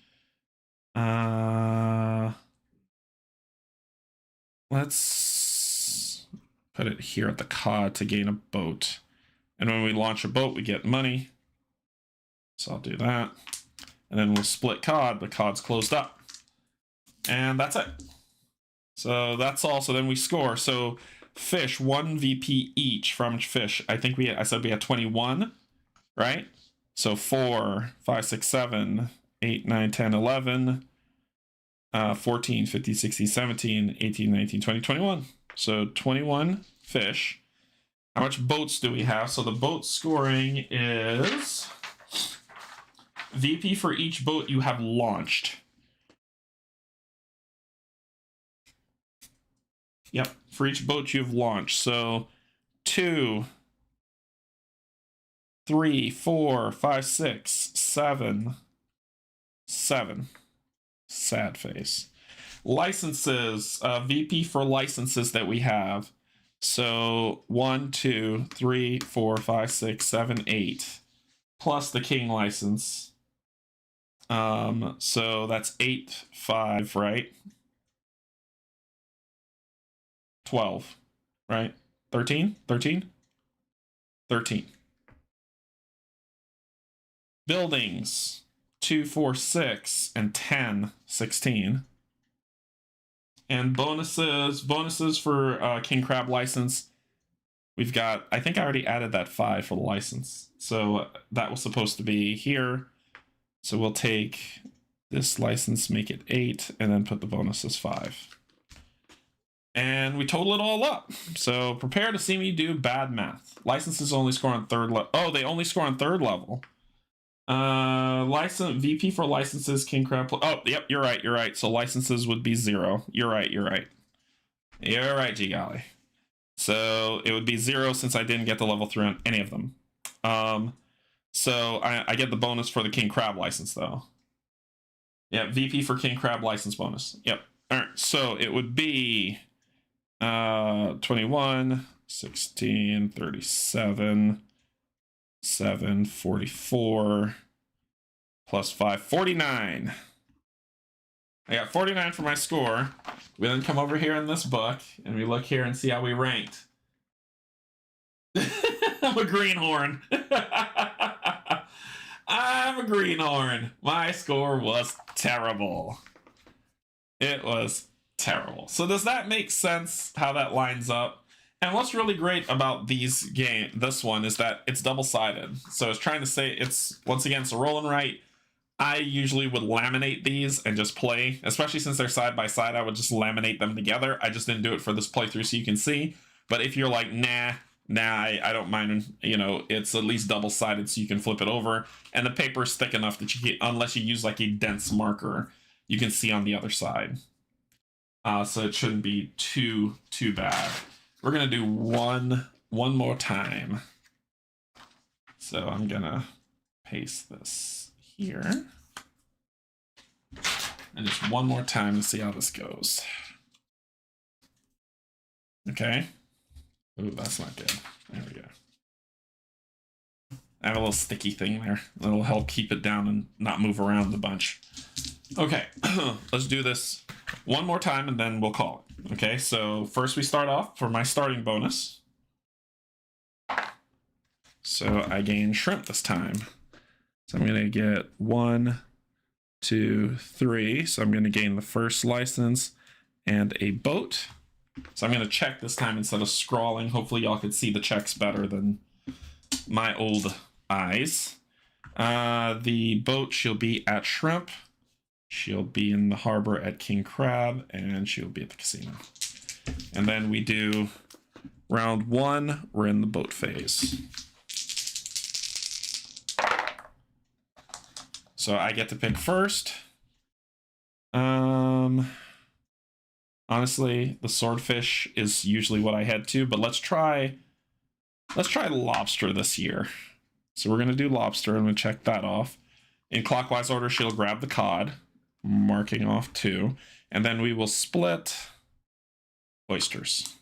Let's put it here at the cod to gain a boat. And when we launch a boat, we get money. So I'll do that. And then we'll split cod, but cod's closed up. And that's it. So that's all. So then we score. So fish, 1 VP each from fish. I think I said we had 21, right? So 4, 5, 6, 7, 8, 9, 10, 11, 14, 15, 16, 17, 18, 19, 20, 21. So 21 fish. How much boats do we have? So the boat scoring is VP for each boat you have launched. Yep, for each boat you've launched. So 2, 3, 4, 5, 6, 7. Sad face. Licenses, VP for licenses that we have. So 1, 2, 3, 4, 5, 6, 7, 8. Plus the king license. So that's 8, 5, right? 12, right? 13? 13? 13. Buildings, 2, 4, 6, and 10, 16. And bonuses for King Crab license. We've got, I think I already added that 5 for the license. So that was supposed to be here. So we'll take this license, make it 8, and then put the bonuses 5. And we total it all up. So prepare to see me do bad math. Licenses only score on 3rd level. Oh, they only score on 3rd level. License VP for licenses, King Crab. Oh, yep, you're right. So licenses would be 0. You're right, G Golly. So it would be 0 since I didn't get the level 3 on any of them. So I get the bonus for the King Crab license though. Yeah, VP for King Crab license bonus. Yep. All right. So it would be 21, 16, 37, 7, 44, plus 5, 49. I got 49 for my score. We then come over here in this book, and we look here and see how we ranked. I'm a greenhorn. I'm a greenhorn. My score was terrible. It was terrible. So does that make sense how that lines up? And what's really great about this one is that it's double-sided. So it's trying to say it's, once again, it's a roll and write. I usually would laminate these and just play, especially since they're side by side. I would just laminate them together. I just didn't do it for this playthrough so you can see. But if you're like, nah, I don't mind, you know, it's at least double-sided so you can flip it over. And the paper's thick enough that you can, unless you use like a dense marker, you can see on the other side. So it shouldn't be too bad. We're gonna do one more time. So I'm gonna paste this here. And just one more time to see how this goes. Okay. Ooh, that's not good. There we go. I have a little sticky thing there. That'll help keep it down and not move around a bunch. Okay, let's do this one more time and then we'll call it. Okay, so first we start off for my starting bonus. So I gain shrimp this time. So I'm gonna get 1, 2, 3. So I'm gonna gain the first license and a boat. So I'm gonna check this time instead of scrawling. Hopefully y'all can see the checks better than my old eyes. The boat, she'll be at Shrimp. She'll be in the harbor at King Crab, and she'll be at the casino. And then we do round 1, we're in the boat phase. So I get to pick first. Honestly, the swordfish is usually what I head to, but let's try lobster this year. So we're gonna do lobster. I'm gonna check that off. In clockwise order, she'll grab the cod, marking off 2, and then we will split oysters.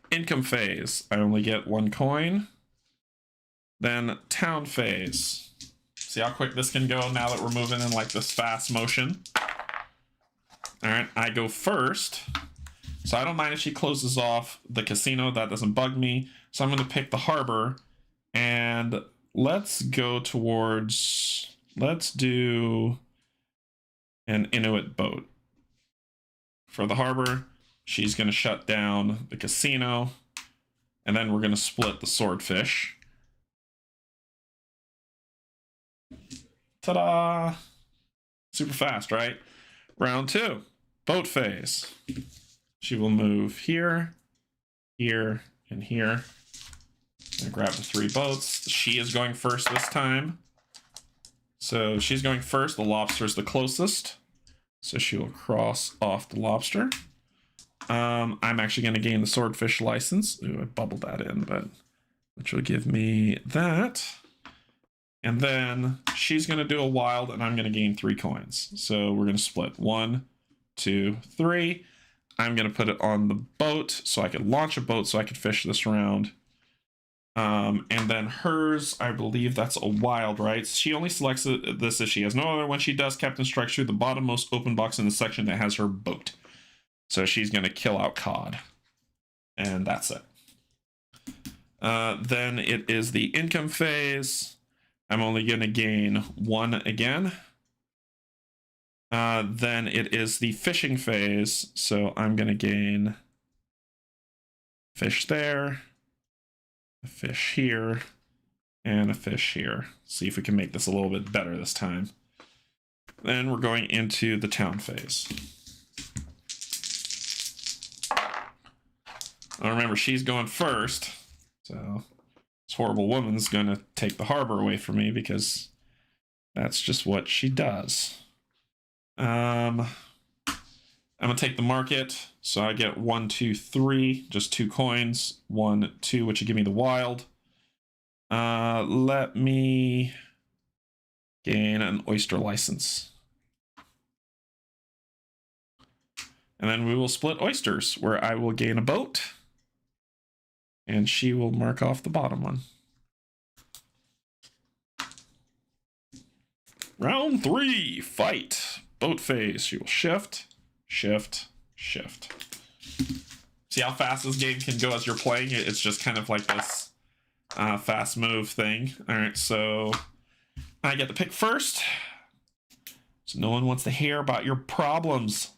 Income phase, I only get 1 coin. Then town phase. See how quick this can go now that we're moving in like this fast motion. All right, I go first. So I don't mind if she closes off the casino, that doesn't bug me. So I'm gonna pick the harbor and let's go towards, let's do an Inuit boat. For the harbor, she's gonna shut down the casino and then we're gonna split the swordfish. Ta-da! Super fast, right? Round 2, boat phase. She will move here, here, and here. And grab the 3 boats. She is going first this time. So she's going first. The lobster is the closest. So she will cross off the lobster. I'm actually going to gain the swordfish license. Ooh, I bubbled that in, but which will give me that. And then she's going to do a wild, and I'm going to gain 3 coins. So we're going to split 1, 2, 3. I'm going to put it on the boat so I could launch a boat so I could fish this round. And then hers, I believe that's a wild, right? She only selects this if she has no other. When she does, Captain strikes through the bottommost open box in the section that has her boat. So she's going to kill out cod. And that's it. Then it is the income phase. I'm only going to gain 1 again. Then it is the fishing phase. So I'm going to gain fish there, a fish here, and a fish here. See if we can make this a little bit better this time. Then we're going into the town phase. Now remember, she's going first. So this horrible woman's going to take the harbor away from me because that's just what she does. I'm going to take the market. So I get 1, 2, 3, just 2 coins. 1, 2, which would give me the wild. Let me gain an oyster license. And then we will split oysters, where I will gain a boat. And she will mark off the bottom one. Round 3, fight. Boat phase. She will shift, shift, shift. See how fast this game can go as you're playing it? It's just kind of like this fast move thing. All right, so I get to pick first. So no one wants to hear about your problems,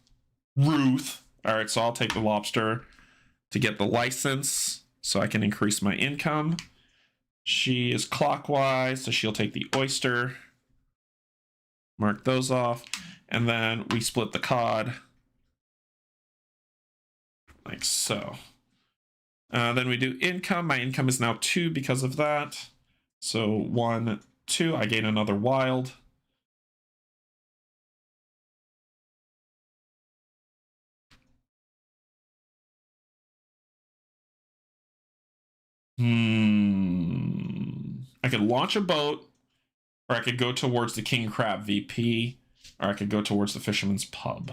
Ruth. All right, so I'll take the lobster to get the license so I can increase my income. She is clockwise, so she'll take the oyster. Mark those off. And then we split the cod. Like so. Then we do income. My income is now 2 because of that. So 1, 2. I gain another wild. I could launch a boat, or I could go towards the King Crab VP, or I could go towards the Fisherman's Pub.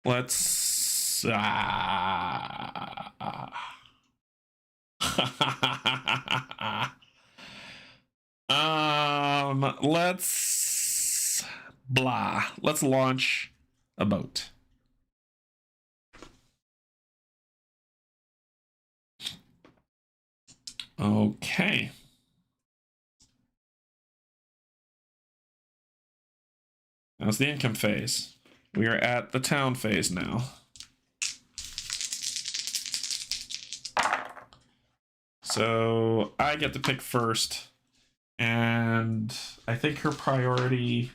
Let's... let's... blah. Let's launch a boat. Okay. That's the income phase. We are at the town phase now. So I get to pick first. And I think her priority...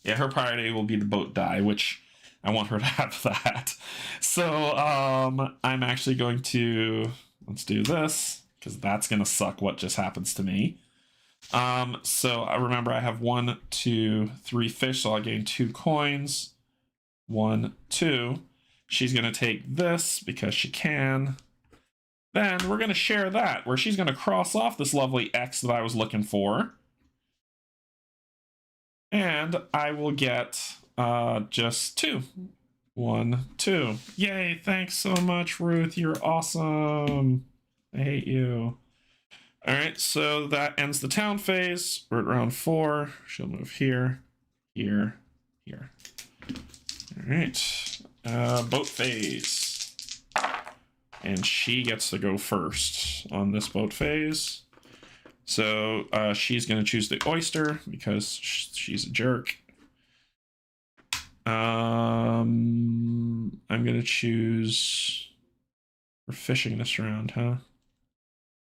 Yeah, her priority will be the boat die, which I want her to have that. So I'm actually going to... Let's do this, because that's going to suck what just happens to me. So I remember I have 1, 2, 3 fish, so I'll gain 2 coins. 1, 2. She's going to take this because she can. Then we're going to share that, where she's going to cross off this lovely X that I was looking for. And I will get just 2. 1, 2. Yay, thanks so much, Ruth. You're awesome. I hate you. All right, so that ends the town phase. We're at round 4. She'll move here, here, here. All right, boat phase. And she gets to go first on this boat phase. So she's going to choose the oyster because she's a jerk. I'm going to choose... We're fishing this round, huh?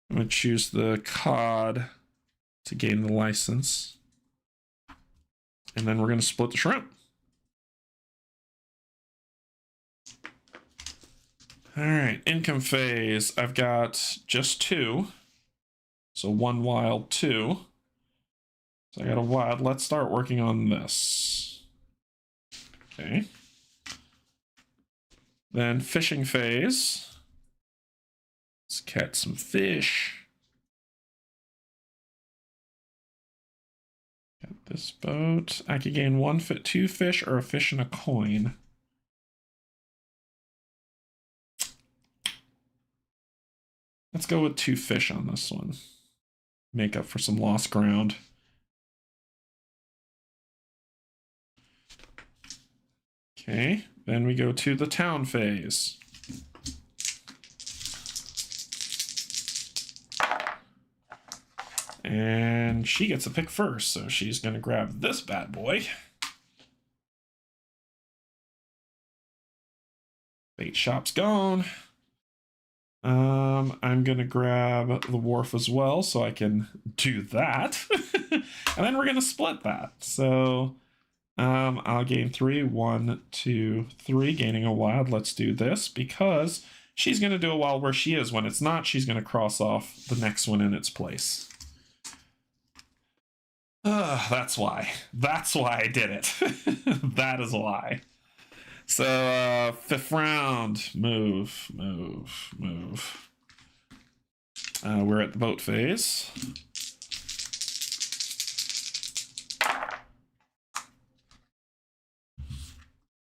I'm going to choose the cod to gain the license. And then we're going to split the shrimp. All right, income phase. I've got just 2. So 1 wild, 2. So I got a wild. Let's start working on this. Okay. Then fishing phase. Let's catch some fish. Got this boat. I could gain 2 fish or a fish and a coin. Let's go with 2 fish on this one. Make up for some lost ground. Okay, then we go to the town phase. And she gets a pick first, so she's going to grab this bad boy. Bait shop's gone. I'm going to grab the wharf as well, so I can do that. And then we're going to split that. So I'll gain 3. 1, 2, 3, gaining a wild. Let's do this because she's going to do a wild where she is. When it's not, she's going to cross off the next one in its place. That's why. That's why I did it. That is why. So, 5th round. Move, move, move. We're at the boat phase.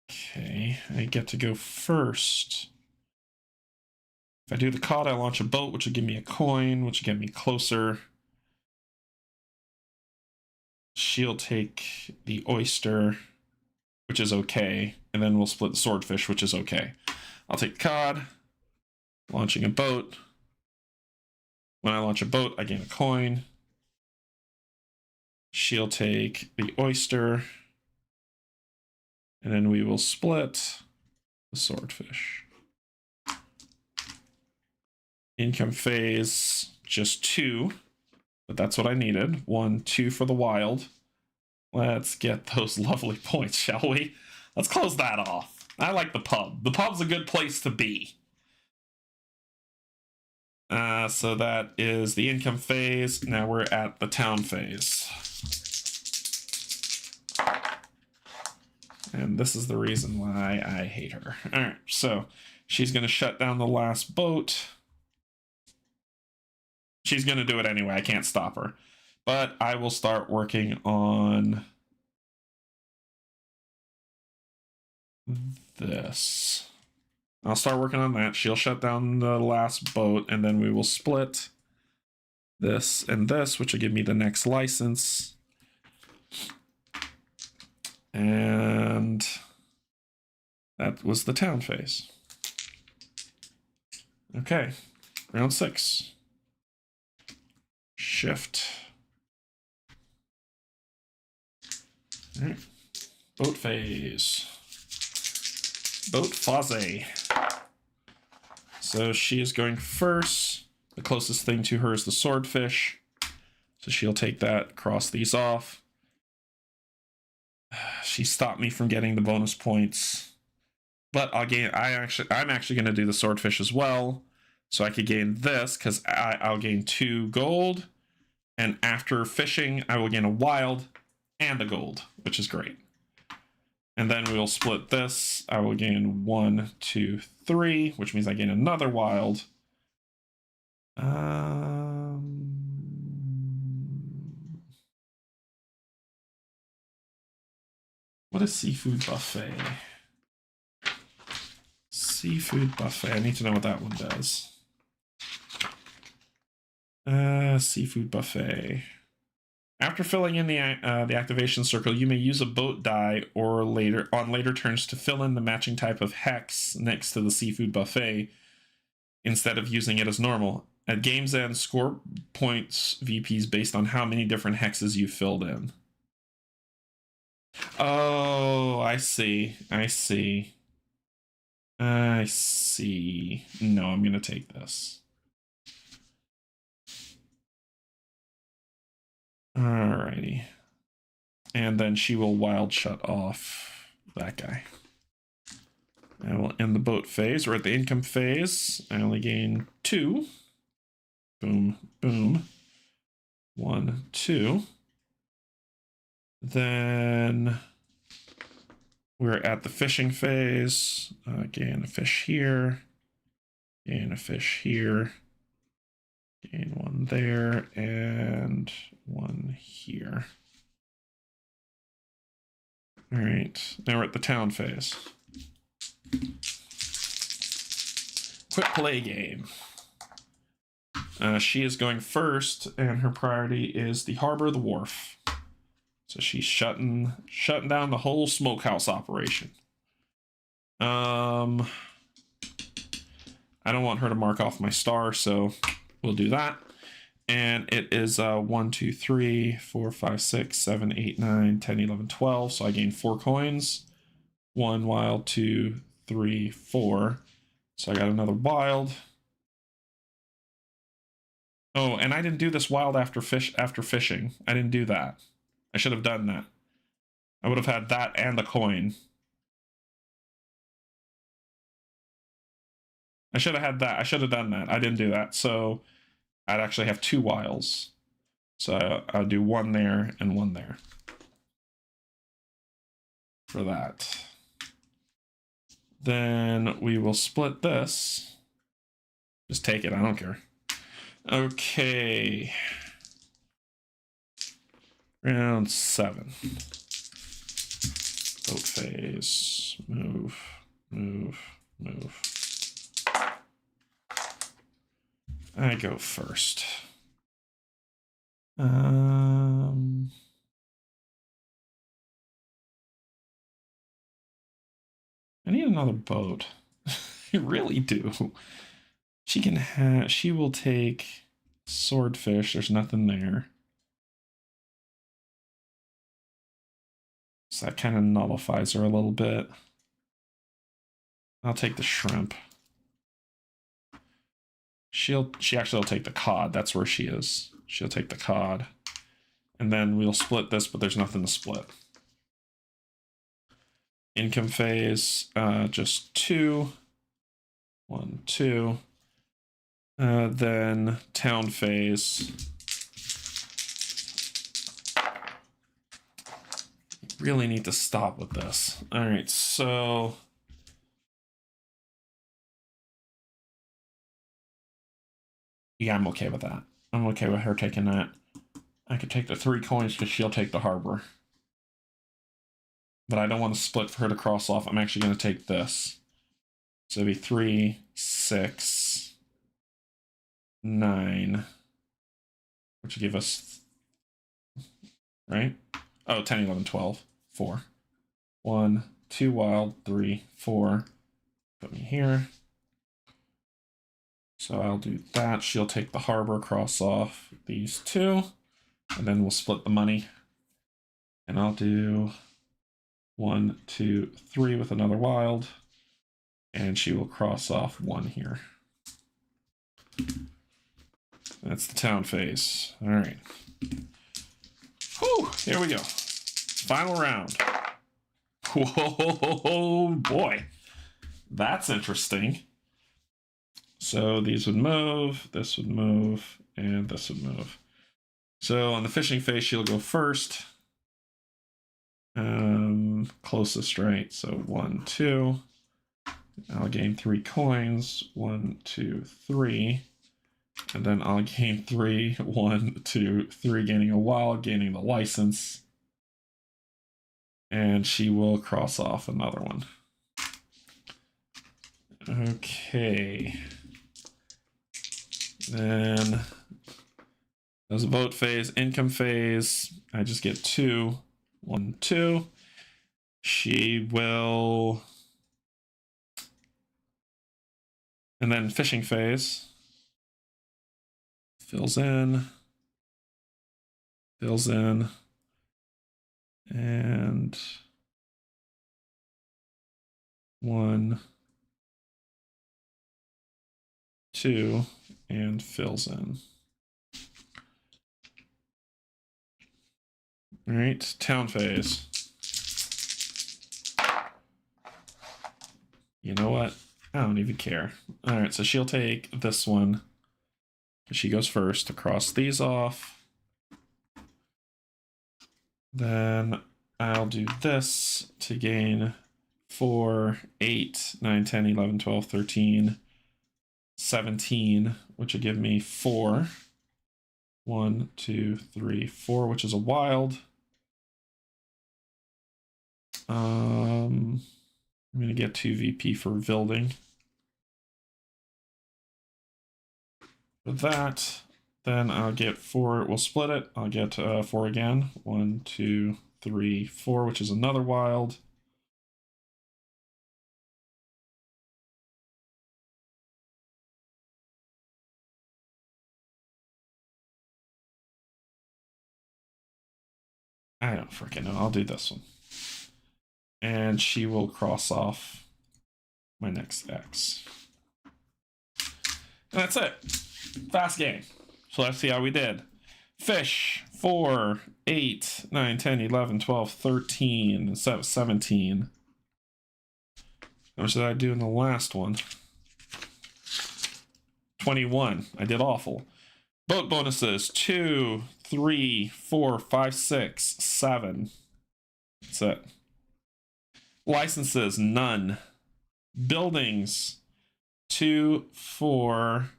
Okay, I get to go first. If I do the cod, I launch a boat, which will give me a coin, which will get me closer. She'll take the oyster, which is okay, and then we'll split the swordfish, which is okay. I'll take cod, launching a boat. When I launch a boat, I gain a coin. She'll take the oyster, and then we will split the swordfish. Income phase, just 2, but that's what I needed. 1, 2 for the wild. Let's get those lovely points, shall we? Let's close that off. I like the pub. The pub's a good place to be. So that is the income phase. Now we're at the town phase. And this is the reason why I hate her. All right, so she's going to shut down the last boat. She's going to do it anyway. I can't stop her. But I will start working on this. I'll start working on that. She'll shut down the last boat, and then we will split this and this, which will give me the next license. And that was the town phase. Okay, round 6. Shift. All right. Boat phase. Boat phase. So she is going first. The closest thing to her is the swordfish. So she'll take that, cross these off. She stopped me from getting the bonus points. But I'll gain. I'm actually going to do the swordfish as well. So I could gain this because I'll gain 2 gold. And after fishing, I will gain a wild and a gold, which is great. And then we will split this. I will gain 1, 2, 3, which means I gain another wild. What is seafood buffet? Seafood buffet. I need to know what that one does. Seafood buffet. After filling in the activation circle, you may use a boat die or later turns to fill in the matching type of hex next to the seafood buffet instead of using it as normal. At game's end, score points VPs based on how many different hexes you filled in. Oh, I see. I see. I see. No, I'm going to take this. Alrighty. And then she will wild shut off that guy. I will end the boat phase. We're at the income phase. I only gain 2. Boom, boom. 1, 2. Then we're at the fishing phase. Gain a fish here. Gain a fish here. Gain 1 there. And 1 here. All right. Now we're at the town phase. Quick play game. She is going first, and her priority is the harbor, the wharf. So she's shutting down the whole smokehouse operation. I don't want her to mark off my star, so we'll do that. And it is 1, 2, 3, 4, 5, 6, 7, 8, 9, 10, 11, 12. So I gain 4 coins. 1 wild, 2, 3, 4. So I got another wild. Oh, and I didn't do this wild after fishing. I didn't do that. I should have done that. I would have had that and the coin. I should have had that. I should have done that. I didn't do that. So I'd actually have 2 wilds. So I'll do 1 there and 1 there. For that. Then we will split this. Just take it. I don't care. Okay. Round 7. Boat phase. Move. Move. Move. I go first. I need another boat. I really do. She will take swordfish. There's nothing there. So that kind of nullifies her a little bit. I'll take the shrimp. She actually will take the cod. That's where she is. She'll take the cod. And then we'll split this, but there's nothing to split. Income phase, just 2. 1, 2. Then town phase. Really need to stop with this. All right, so yeah, I'm okay with that. I'm okay with her taking that. I could take the 3 coins because she'll take the harbor. But I don't want to split for her to cross off. I'm actually going to take this. So it'd be 3, 6, 9. Which would give us, right? Oh, 10, 11, 12, 4. 1, 2 wild, 3, 4. Put me here. So I'll do that. She'll take the harbor, cross off these 2. And then we'll split the money. And I'll do 1, 2, 3 with another wild. And she will cross off 1 here. That's the town phase. All right. Whew, here we go. Final round. Whoa, boy. That's interesting. So these would move, this would move, and this would move. So on the fishing phase, she'll go first. Closest, right? So 1, 2. I'll gain 3 coins. 1, 2, 3. And then I'll gain 3. 1, 2, 3, gaining a wild, gaining the license. And she will cross off another one. Okay. Then there's a vote phase, income phase. I just get 2. 1, 2. She will. And then fishing phase. Fills in. Fills in. And 1, 2, and fills in. All right, town phase. You know what? I don't even care. All right, so she'll take this one. She goes first to cross these off. Then I'll do this to gain 4, 8, 9, 10, 11, 12, 13, 17, which would give me 4. 1, 2, 3, 4, which is a wild. I'm going to get 2 VP for building. With that, then I'll get 4. We'll split it. I'll get 4 again. 1, 2, 3, 4, which is another wild. I don't freaking know. I'll do this one. And she will cross off my next X. And that's it. Fast game. So let's see how we did. Fish, 4, 8, 9, 10, 11, 12, 13, 17. How much did I do in the last one? 21. I did awful. Boat bonuses, 2, 3, 4, 5, 6, 7. That's it. Licenses, none. Buildings, 2, 4,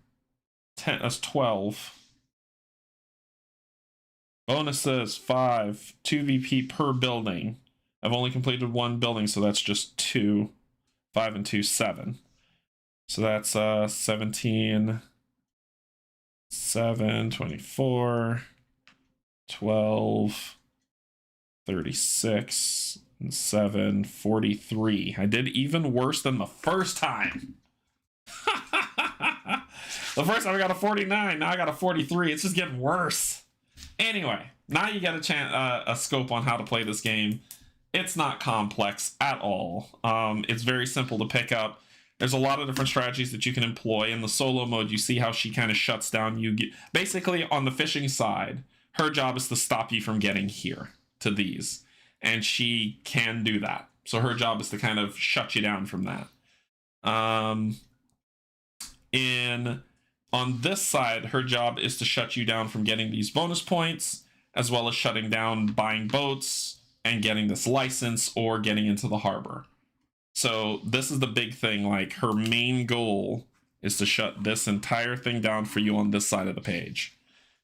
10. That's 12. Bonuses, 5. 2 VP per building. I've only completed 1 building, so that's just 2. 5 and 2, 7. So that's 17, 7, 24, 12, 36, and 7, 43. I did even worse than the first time. The first time I got a 49, now I got a 43. It's just getting worse. Anyway, now you get a scope on how to play this game. It's not complex at all. It's very simple to pick up. There's a lot of different strategies that you can employ. In the solo mode, you see how she kind of shuts down you. Basically, on the fishing side, her job is to stop you from getting here to these. And she can do that. So her job is to kind of shut you down from that. On this side, her job is to shut you down from getting these bonus points, as well as shutting down buying boats and getting this license or getting into the harbor. So this is the big thing. Like, her main goal is to shut this entire thing down for you on this side of the page.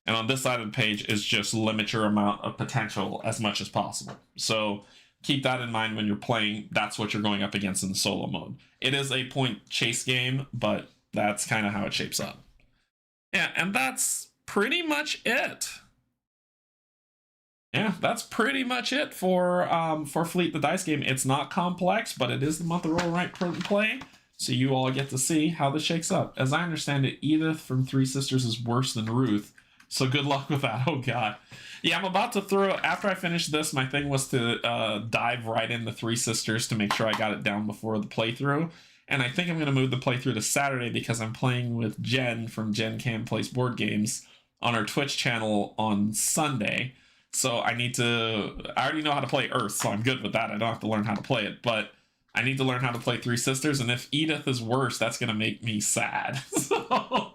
And on this side of the page is just limit your amount of potential as much as possible. So keep that in mind when you're playing. That's what you're going up against in the solo mode. It is a point chase game, but that's kind of how it shapes up. Yeah, and that's pretty much it. Yeah, that's pretty much it for Fleet the Dice game. It's not complex, but it is the month of Roll Right Print and Play, so you all get to see how this shakes up. As I understand it, Edith from Three Sisters is worse than Ruth, so good luck with that. Oh god. Yeah, I'm about to throw, after I finish this, my thing was to dive right into Three Sisters to make sure I got it down before the playthrough. And I think I'm going to move the playthrough to Saturday because I'm playing with Jen from Jen Can Plays Board Games on her Twitch channel on Sunday. So I already know how to play Earth, so I'm good with that. I don't have to learn how to play it, but I need to learn how to play Three Sisters, and if Edith is worse, that's going to make me sad. But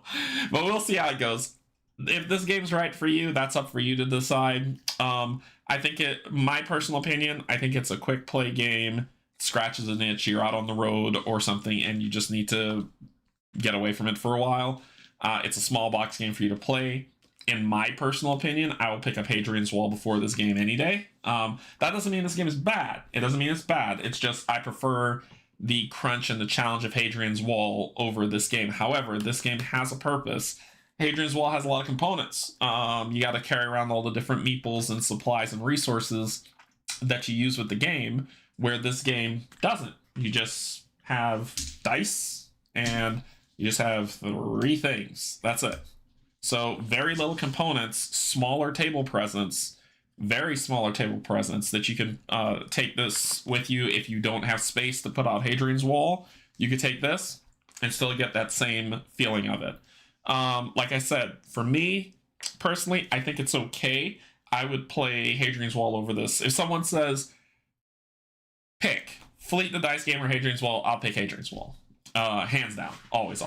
we'll see how it goes. If this game's right for you, that's up for you to decide. I think my personal opinion, I think it's a quick play game. Scratches an itch, you're out on the road or something, and you just need to get away from it for a while. It's a small box game for you to play. In my personal opinion, I will pick up Hadrian's Wall before this game any day. That doesn't mean this game is bad. It doesn't mean it's bad. It's just I prefer the crunch and the challenge of Hadrian's Wall over this game. However, this game has a purpose. Hadrian's Wall has a lot of components. You got to carry around all the different meeples and supplies and resources that you use with the game, where this game doesn't. You just have dice and you just have 3 things. That's it. So very little components, smaller table presence, very smaller table presence that you can take this with you if you don't have space to put out Hadrian's Wall. You could take this and still get that same feeling of it. Like I said, for me, personally, I think it's okay. I would play Hadrian's Wall over this. If someone says, pick Fleet the Dice game or Hadrian's Wall, I'll pick Hadrian's Wall. Hands down. Always.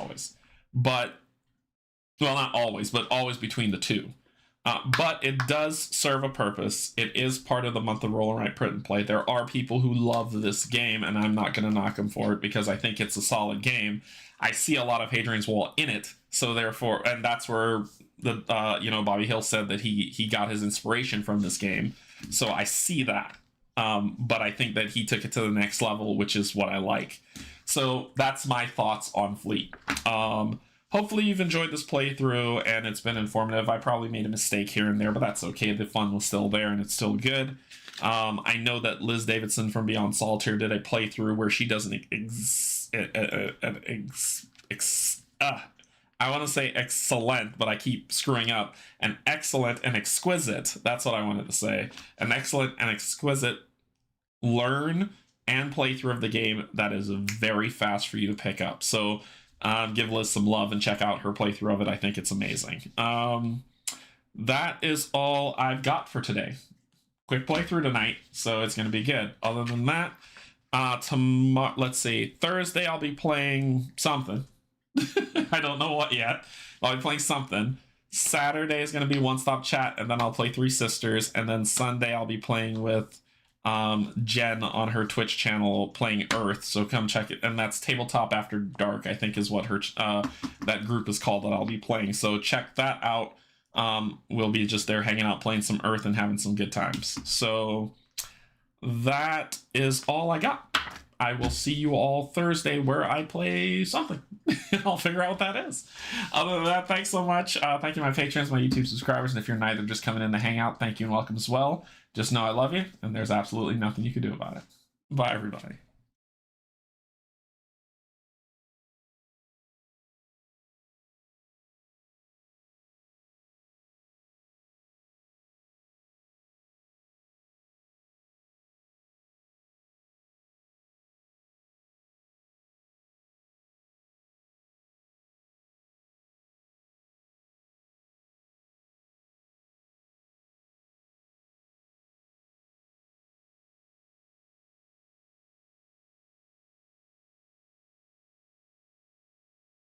But, well, not always, but always between the two. But it does serve a purpose. It is part of the month of Roll and Write Print and Play. There are people who love this game, and I'm not going to knock them for it because I think it's a solid game. I see a lot of Hadrian's Wall in it, so therefore, and that's where the Bobby Hill said that he got his inspiration from this game. So I see that. But I think that he took it to the next level, which is what I like. So that's my thoughts on Fleet. Hopefully you've enjoyed this playthrough and it's been informative. I probably made a mistake here and there, but that's okay. The fun was still there and it's still good. I know that Liz Davidson from Beyond Solitaire did a playthrough where she does I want to say excellent, but I keep screwing up. An excellent and exquisite, that's what I wanted to say. An excellent and exquisite learn and playthrough of the game that is very fast for you to pick up. So give Liz some love and check out her playthrough of it. I think it's amazing. That is all I've got for today. Quick playthrough tonight, so it's going to be good. Other than that, tomorrow, let's see, Thursday I'll be playing something. I don't know what yet. I'll be playing something. Saturday is going to be One Stop Chat, and then I'll play Three Sisters, and then Sunday I'll be playing with Jen on her Twitch channel playing Earth, so come check it. And that's Tabletop After Dark, I think is what her that group is called that I'll be playing, so check that out. We'll be just there hanging out, playing some Earth and having some good times. So that is all I got. I will see you all Thursday where I play something. I'll figure out what that is. Other than that, thanks so much. Thank you, my patrons, my YouTube subscribers, and if you're neither just coming in to hang out, thank you and welcome as well. Just know I love you, and there's absolutely nothing you can do about it. Bye, everybody.